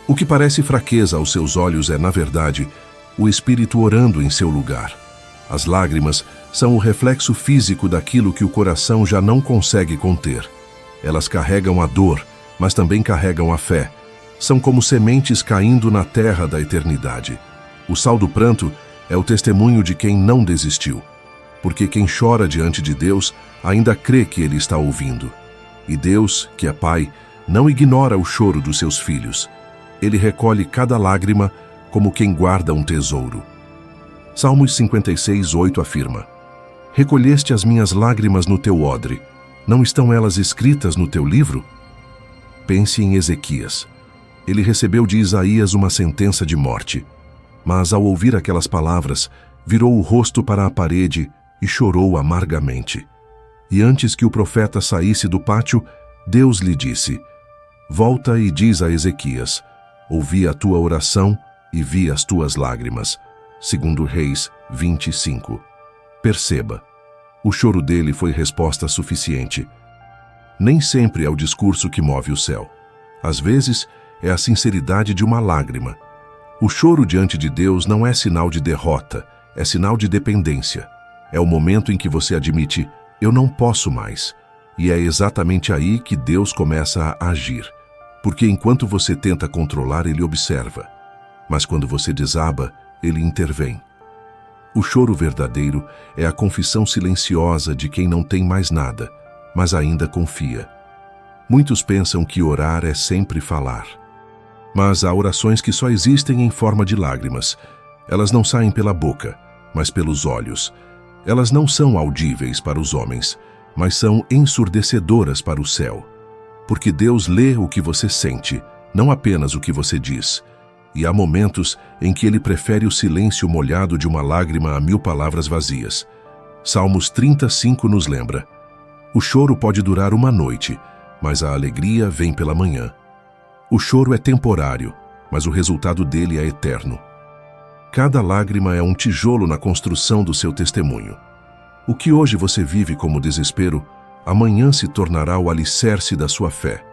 O que parece fraqueza aos seus olhos é, na verdade, o Espírito orando em seu lugar. As lágrimas são o reflexo físico daquilo que o coração já não consegue conter. Elas carregam a dor, mas também carregam a fé. São como sementes caindo na terra da eternidade. O sal do pranto é o testemunho de quem não desistiu, porque quem chora diante de Deus ainda crê que Ele está ouvindo. E Deus, que é Pai, não ignora o choro dos seus filhos. Ele recolhe cada lágrima como quem guarda um tesouro. Salmos 56:8 afirma: recolheste as minhas lágrimas no teu odre, não estão elas escritas no teu livro? Pense em Ezequias. Ele recebeu de Isaías uma sentença de morte, mas ao ouvir aquelas palavras, virou o rosto para a parede e chorou amargamente. E antes que o profeta saísse do pátio, Deus lhe disse: volta e diz a Ezequias: ouvi a tua oração e vi as tuas lágrimas. 2 Reis 25. Perceba, o choro dele foi resposta suficiente. Nem sempre é o discurso que move o céu. Às vezes, é a sinceridade de uma lágrima. O choro diante de Deus não é sinal de derrota, é sinal de dependência. É o momento em que você admite: eu não posso mais. E é exatamente aí que Deus começa a agir. Porque enquanto você tenta controlar, Ele observa. Mas quando você desaba, Ele intervém. O choro verdadeiro é a confissão silenciosa de quem não tem mais nada, mas ainda confia. Muitos pensam que orar é sempre falar. Mas há orações que só existem em forma de lágrimas. Elas não saem pela boca, mas pelos olhos. Elas não são audíveis para os homens, mas são ensurdecedoras para o céu. Porque Deus lê o que você sente, não apenas o que você diz. E há momentos em que Ele prefere o silêncio molhado de uma lágrima a 1000 palavras vazias. Salmos 35 nos lembra: o choro pode durar uma noite, mas a alegria vem pela manhã. O choro é temporário, mas o resultado dele é eterno. Cada lágrima é um tijolo na construção do seu testemunho. O que hoje você vive como desespero, amanhã se tornará o alicerce da sua fé.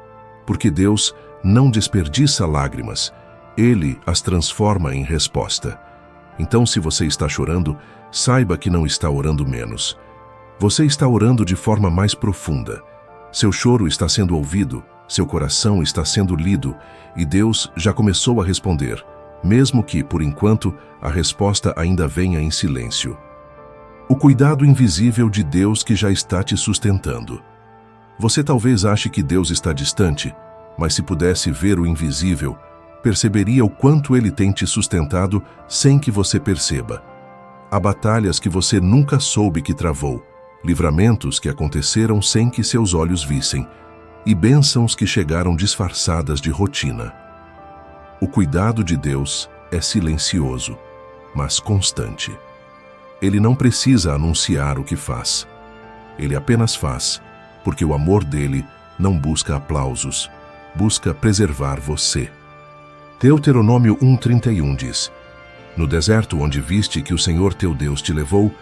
Porque Deus não desperdiça lágrimas, Ele as transforma em resposta. Então, se você está chorando, saiba que não está orando menos. Você está orando de forma mais profunda. Seu choro está sendo ouvido, seu coração está sendo lido, e Deus já começou a responder, mesmo que, por enquanto, a resposta ainda venha em silêncio. O cuidado invisível de Deus que já está te sustentando. Você talvez ache que Deus está distante, mas se pudesse ver o invisível, perceberia o quanto Ele tem te sustentado sem que você perceba. Há batalhas que você nunca soube que travou, livramentos que aconteceram sem que seus olhos vissem, e bênçãos que chegaram disfarçadas de rotina. O cuidado de Deus é silencioso, mas constante. Ele não precisa anunciar o que faz. Ele apenas faz, porque o amor dele não busca aplausos, busca preservar você. Deuteronômio 1:31 diz: no deserto onde viste que o Senhor teu Deus te levou,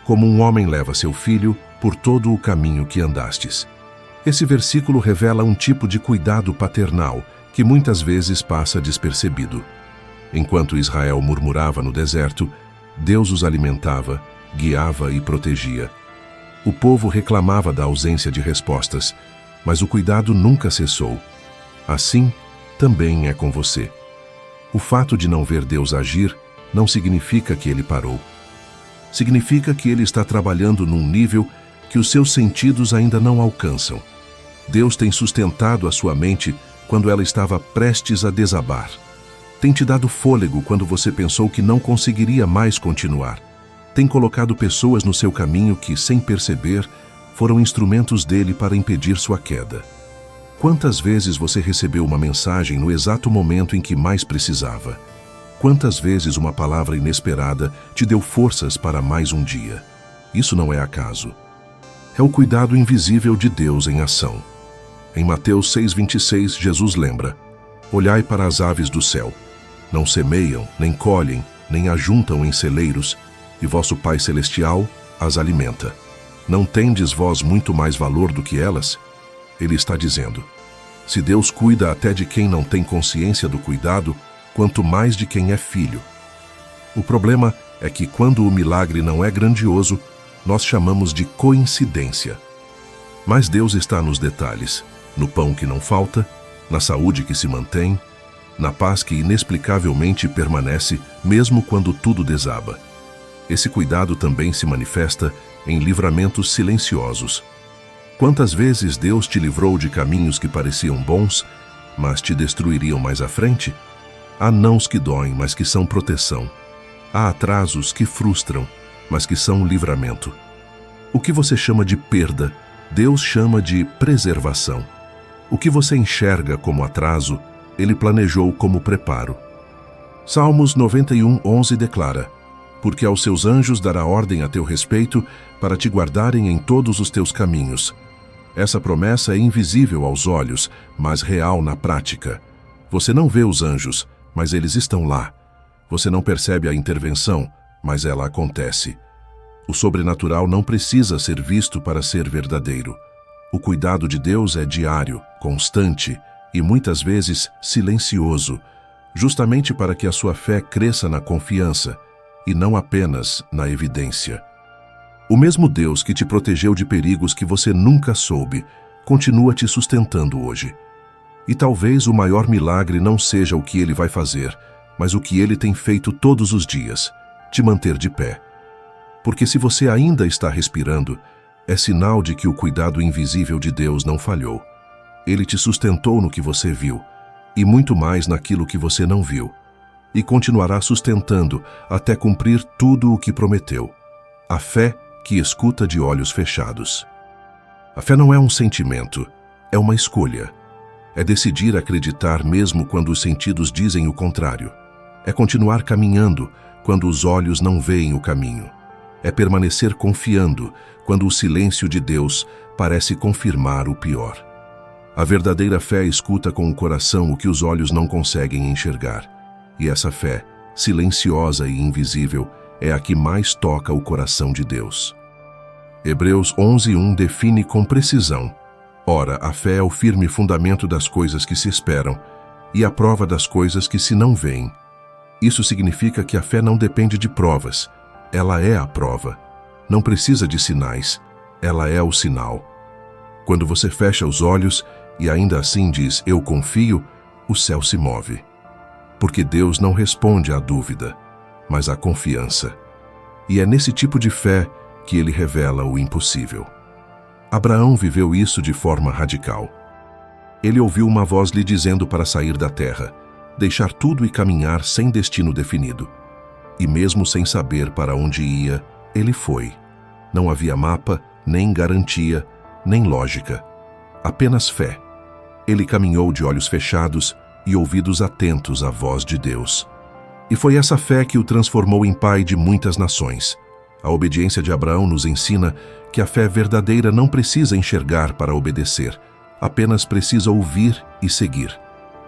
como um homem leva seu filho por todo o caminho que andastes. Esse versículo revela um tipo de cuidado paternal que muitas vezes passa despercebido. Enquanto Israel murmurava no deserto, Deus os alimentava, guiava e protegia. O povo reclamava da ausência de respostas, mas o cuidado nunca cessou. Assim, também é com você. O fato de não ver Deus agir não significa que Ele parou. Significa que Ele está trabalhando num nível que os seus sentidos ainda não alcançam. Deus tem sustentado a sua mente quando ela estava prestes a desabar. Tem te dado fôlego quando você pensou que não conseguiria mais continuar. Tem colocado pessoas no seu caminho que, sem perceber, foram instrumentos dele para impedir sua queda. Quantas vezes você recebeu uma mensagem no exato momento em que mais precisava? Quantas vezes uma palavra inesperada te deu forças para mais um dia? Isso não é acaso. É o cuidado invisível de Deus em ação. Em Mateus 6:26, Jesus lembra: olhai para as aves do céu. Não semeiam, nem colhem, nem ajuntam em celeiros, e vosso Pai Celestial as alimenta. Não tendes vós muito mais valor do que elas? Ele está dizendo: se Deus cuida até de quem não tem consciência do cuidado, quanto mais de quem é filho. O problema é que quando o milagre não é grandioso, nós chamamos de coincidência. Mas Deus está nos detalhes, no pão que não falta, na saúde que se mantém, na paz que inexplicavelmente permanece mesmo quando tudo desaba. Esse cuidado também se manifesta em livramentos silenciosos. Quantas vezes Deus te livrou de caminhos que pareciam bons, mas te destruiriam mais à frente? Há nãos que doem, mas que são proteção. Há atrasos que frustram, mas que são livramento. O que você chama de perda, Deus chama de preservação. O que você enxerga como atraso, Ele planejou como preparo. Salmos 91:11 declara: porque aos seus anjos dará ordem a teu respeito para te guardarem em todos os teus caminhos. Essa promessa é invisível aos olhos, mas real na prática. Você não vê os anjos, mas eles estão lá. Você não percebe a intervenção, mas ela acontece. O sobrenatural não precisa ser visto para ser verdadeiro. O cuidado de Deus é diário, constante e muitas vezes silencioso, justamente para que a sua fé cresça na confiança e não apenas na evidência. O mesmo Deus que te protegeu de perigos que você nunca soube, continua te sustentando hoje. E talvez o maior milagre não seja o que Ele vai fazer, mas o que Ele tem feito todos os dias, te manter de pé. Porque se você ainda está respirando, é sinal de que o cuidado invisível de Deus não falhou. Ele te sustentou no que você viu, e muito mais naquilo que você não viu, e continuará sustentando até cumprir tudo o que prometeu. A fé que escuta de olhos fechados. A fé não é um sentimento, é uma escolha. É decidir acreditar mesmo quando os sentidos dizem o contrário. É continuar caminhando quando os olhos não veem o caminho. É permanecer confiando quando o silêncio de Deus parece confirmar o pior. A verdadeira fé escuta com o coração o que os olhos não conseguem enxergar. E essa fé, silenciosa e invisível, é a que mais toca o coração de Deus. Hebreus 11:1 define com precisão: ora, a fé é o firme fundamento das coisas que se esperam e a prova das coisas que se não veem. Isso significa que a fé não depende de provas, ela é a prova. Não precisa de sinais, ela é o sinal. Quando você fecha os olhos e ainda assim diz, eu confio, o céu se move. Porque Deus não responde à dúvida, mas à confiança. E é nesse tipo de fé que ele revela o impossível. Abraão viveu isso de forma radical. Ele ouviu uma voz lhe dizendo para sair da terra, deixar tudo e caminhar sem destino definido. E mesmo sem saber para onde ia, ele foi. Não havia mapa, nem garantia, nem lógica. Apenas fé. Ele caminhou de olhos fechados e ouvidos atentos à voz de Deus. E foi essa fé que o transformou em pai de muitas nações. A obediência de Abraão nos ensina que a fé verdadeira não precisa enxergar para obedecer, apenas precisa ouvir e seguir.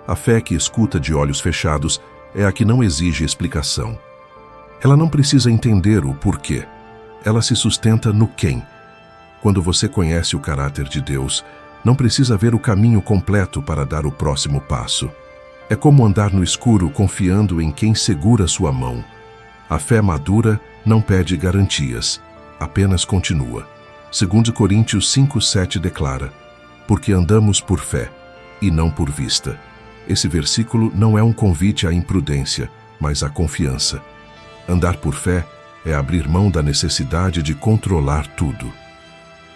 A fé que escuta de olhos fechados é a que não exige explicação. Ela não precisa entender o porquê. Ela se sustenta no quem. Quando você conhece o caráter de Deus, não precisa ver o caminho completo para dar o próximo passo. É como andar no escuro confiando em quem segura sua mão. A fé madura não pede garantias, apenas continua. 2 Coríntios 5:7 declara, porque andamos por fé e não por vista. Esse versículo não é um convite à imprudência, mas à confiança. Andar por fé é abrir mão da necessidade de controlar tudo.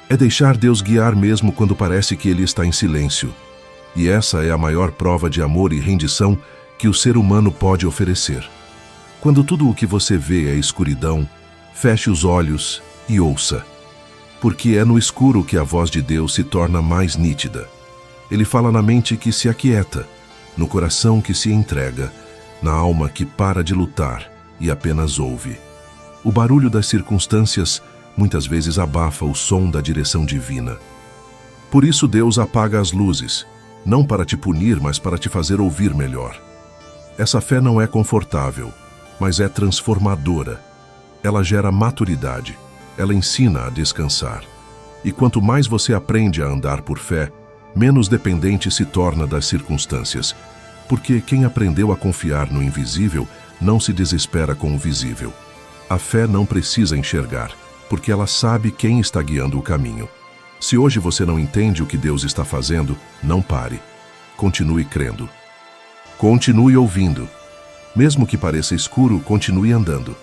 É deixar Deus guiar mesmo quando parece que Ele está em silêncio. E essa é a maior prova de amor e rendição que o ser humano pode oferecer. Quando tudo o que você vê é escuridão, feche os olhos e ouça. Porque é no escuro que a voz de Deus se torna mais nítida. Ele fala na mente que se aquieta, no coração que se entrega, na alma que para de lutar e apenas ouve. O barulho das circunstâncias muitas vezes abafa o som da direção divina. Por isso Deus apaga as luzes, não para te punir, mas para te fazer ouvir melhor. Essa fé não é confortável, mas é transformadora. Ela gera maturidade, ela ensina a descansar. E quanto mais você aprende a andar por fé, menos dependente se torna das circunstâncias, porque quem aprendeu a confiar no invisível não se desespera com o visível. A fé não precisa enxergar, porque ela sabe quem está guiando o caminho. Se hoje você não entende o que Deus está fazendo, não pare. Continue crendo. Continue ouvindo. Mesmo que pareça escuro, continue andando.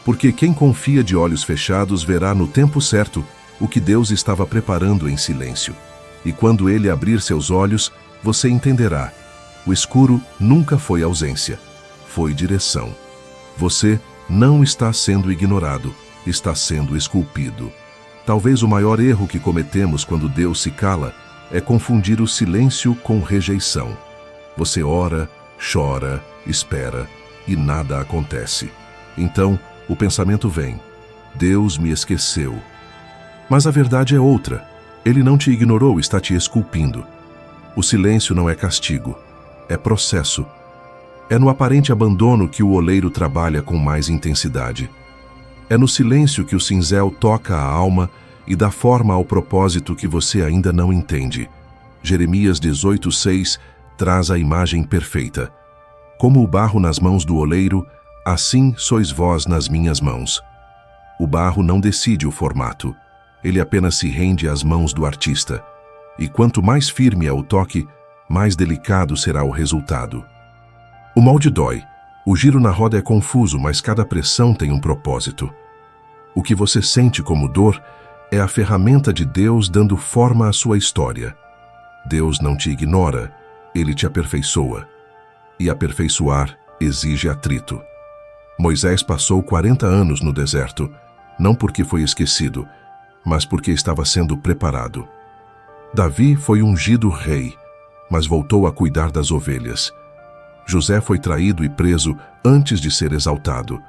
Porque quem confia de olhos fechados verá no tempo certo o que Deus estava preparando em silêncio. E quando Ele abrir seus olhos, você entenderá. O escuro nunca foi ausência, foi direção. Você não está sendo ignorado, está sendo esculpido. Talvez o maior erro que cometemos quando Deus se cala é confundir o silêncio com rejeição. Você ora, chora, espera e nada acontece. Então, o pensamento vem: Deus me esqueceu. Mas a verdade é outra. Ele não te ignorou, está te esculpindo. O silêncio não é castigo, é processo. É no aparente abandono que o oleiro trabalha com mais intensidade. É no silêncio que o cinzel toca a alma e dá forma ao propósito que você ainda não entende. Jeremias 18:6 traz a imagem perfeita. Como o barro nas mãos do oleiro, assim sois vós nas minhas mãos. O barro não decide o formato, ele apenas se rende às mãos do artista. E quanto mais firme é o toque, mais delicado será o resultado. O molde dói, o giro na roda é confuso, mas cada pressão tem um propósito. O que você sente como dor é a ferramenta de Deus dando forma à sua história. Deus não te ignora, Ele te aperfeiçoa. E aperfeiçoar exige atrito. Moisés passou 40 anos no deserto, não porque foi esquecido, mas porque estava sendo preparado. Davi foi ungido rei, mas voltou a cuidar das ovelhas. José foi traído e preso antes de ser exaltado.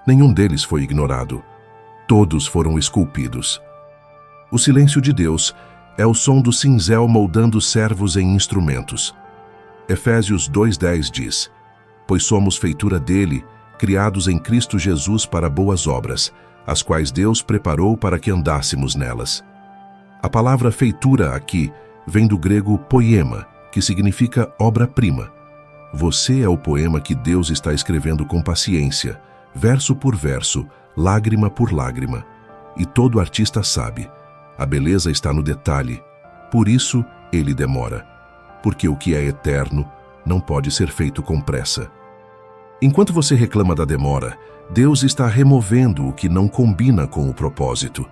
Nenhum deles foi ignorado. Todos foram esculpidos. O silêncio de Deus é o som do cinzel moldando servos em instrumentos. Efésios 2:10 diz: Pois somos feitura dele, criados em Cristo Jesus para boas obras, as quais Deus preparou para que andássemos nelas. A palavra feitura aqui vem do grego poema, que significa obra-prima. Você é o poema que Deus está escrevendo com paciência, verso por verso, lágrima por lágrima. E todo artista sabe, a beleza está no detalhe, por isso ele demora. Porque o que é eterno não pode ser feito com pressa. Enquanto você reclama da demora, Deus está removendo o que não combina com o propósito.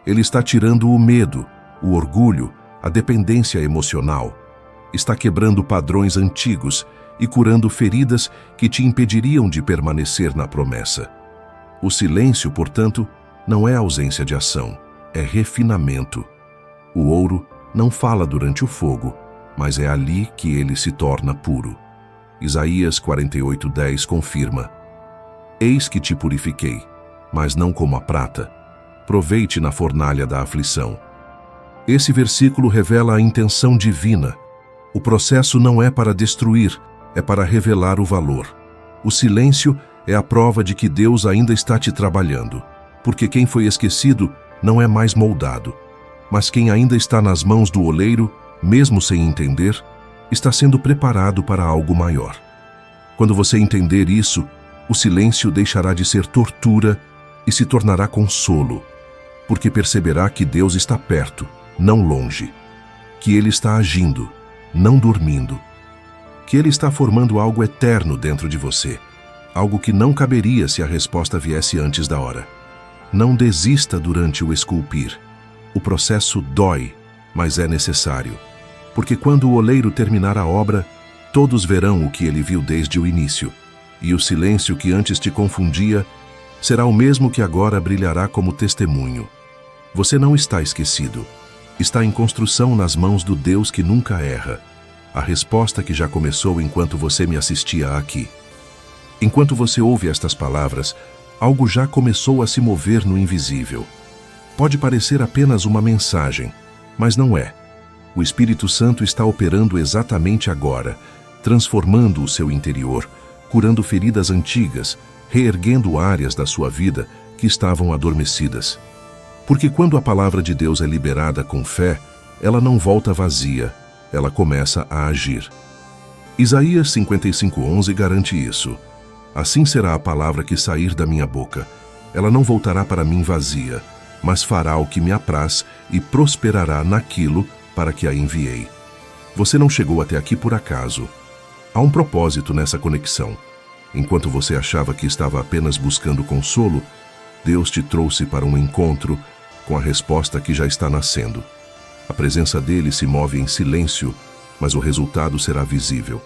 Ele está tirando o medo, o orgulho, a dependência emocional. Está quebrando padrões antigos e curando feridas que te impediriam de permanecer na promessa. O silêncio, portanto, não é ausência de ação, é refinamento. O ouro não fala durante o fogo, mas é ali que ele se torna puro. Isaías 48:10 confirma: Eis que te purifiquei, mas não como a prata. Provei-te na fornalha da aflição. Esse versículo revela a intenção divina. O processo não é para destruir, é para revelar o valor. O silêncio é a prova de que Deus ainda está te trabalhando, porque quem foi esquecido não é mais moldado, mas quem ainda está nas mãos do oleiro, mesmo sem entender, está sendo preparado para algo maior. Quando você entender isso, o silêncio deixará de ser tortura e se tornará consolo, porque perceberá que Deus está perto, não longe, que Ele está agindo, não dormindo, que Ele está formando algo eterno dentro de você, algo que não caberia se a resposta viesse antes da hora. Não desista durante o esculpir. O processo dói, mas é necessário, porque quando o oleiro terminar a obra, todos verão o que ele viu desde o início, e o silêncio que antes te confundia será o mesmo que agora brilhará como testemunho. Você não está esquecido. Está em construção nas mãos do Deus que nunca erra. A resposta que já começou enquanto você me assistia aqui. Enquanto você ouve estas palavras, algo já começou a se mover no invisível. Pode parecer apenas uma mensagem, mas não é. O Espírito Santo está operando exatamente agora, transformando o seu interior, curando feridas antigas, reerguendo áreas da sua vida que estavam adormecidas. Porque quando a palavra de Deus é liberada com fé, ela não volta vazia, ela começa a agir. Isaías 55:11 garante isso. Assim será a palavra que sair da minha boca. Ela não voltará para mim vazia, mas fará o que me apraz e prosperará naquilo para que a enviei. Você não chegou até aqui por acaso. Há um propósito nessa conexão. Enquanto você achava que estava apenas buscando consolo, Deus te trouxe para um encontro com a resposta que já está nascendo. A presença dele se move em silêncio, mas o resultado será visível.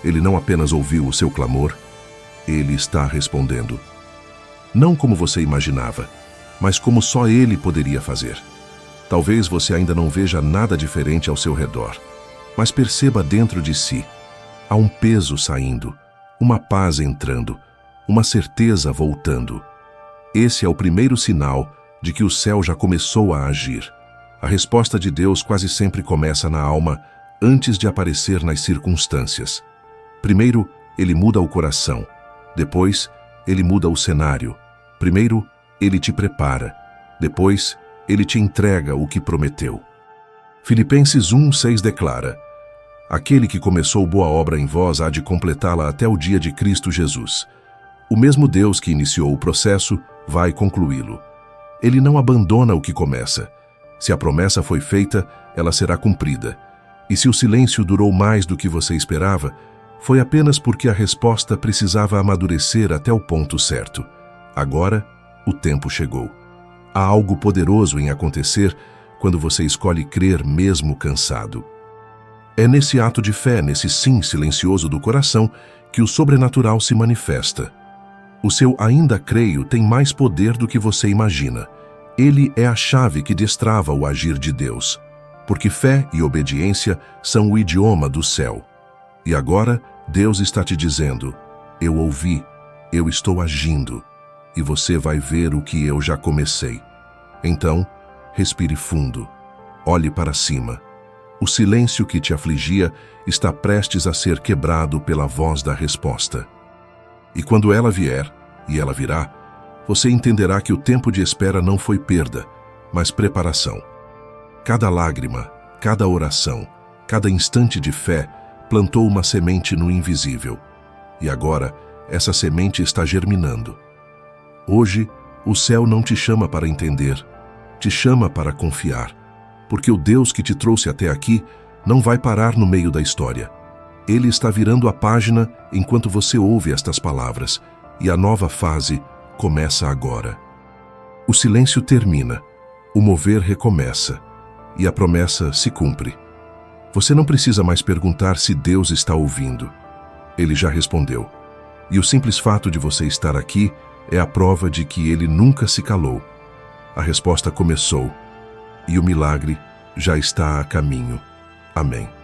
Ele não apenas ouviu o seu clamor, ele está respondendo. Não como você imaginava, mas como só ele poderia fazer. Talvez você ainda não veja nada diferente ao seu redor, mas perceba dentro de si. Há um peso saindo, uma paz entrando, uma certeza voltando. Esse é o primeiro sinal de que o céu já começou a agir. A resposta de Deus quase sempre começa na alma antes de aparecer nas circunstâncias. Primeiro, ele muda o coração. Depois, ele muda o cenário. Primeiro, ele te prepara. Depois, ele te entrega o que prometeu. Filipenses 1:6 declara: Aquele que começou boa obra em vós há de completá-la até o dia de Cristo Jesus. O mesmo Deus que iniciou o processo vai concluí-lo. Ele não abandona o que começa. Se a promessa foi feita, ela será cumprida. E se o silêncio durou mais do que você esperava, foi apenas porque a resposta precisava amadurecer até o ponto certo. Agora, o tempo chegou. Há algo poderoso em acontecer quando você escolhe crer mesmo cansado. É nesse ato de fé, nesse sim silencioso do coração, que o sobrenatural se manifesta. O seu ainda creio tem mais poder do que você imagina. Ele é a chave que destrava o agir de Deus. porque fé e obediência são o idioma do céu. E agora, Deus está te dizendo: eu ouvi, eu estou agindo, e você vai ver o que eu já comecei. Então, respire fundo, olhe para cima. O silêncio que te afligia está prestes a ser quebrado pela voz da resposta. E quando ela vier, e ela virá, você entenderá que o tempo de espera não foi perda, mas preparação. Cada lágrima, cada oração, cada instante de fé plantou uma semente no invisível. E agora, essa semente está germinando. Hoje, o céu não te chama para entender, te chama para confiar, porque o Deus que te trouxe até aqui não vai parar no meio da história. Ele está virando a página enquanto você ouve estas palavras, e a nova fase começa agora. O silêncio termina, o mover recomeça, e a promessa se cumpre. Você não precisa mais perguntar se Deus está ouvindo. Ele já respondeu. E o simples fato de você estar aqui é a prova de que ele nunca se calou. A resposta começou, e o milagre já está a caminho. Amém.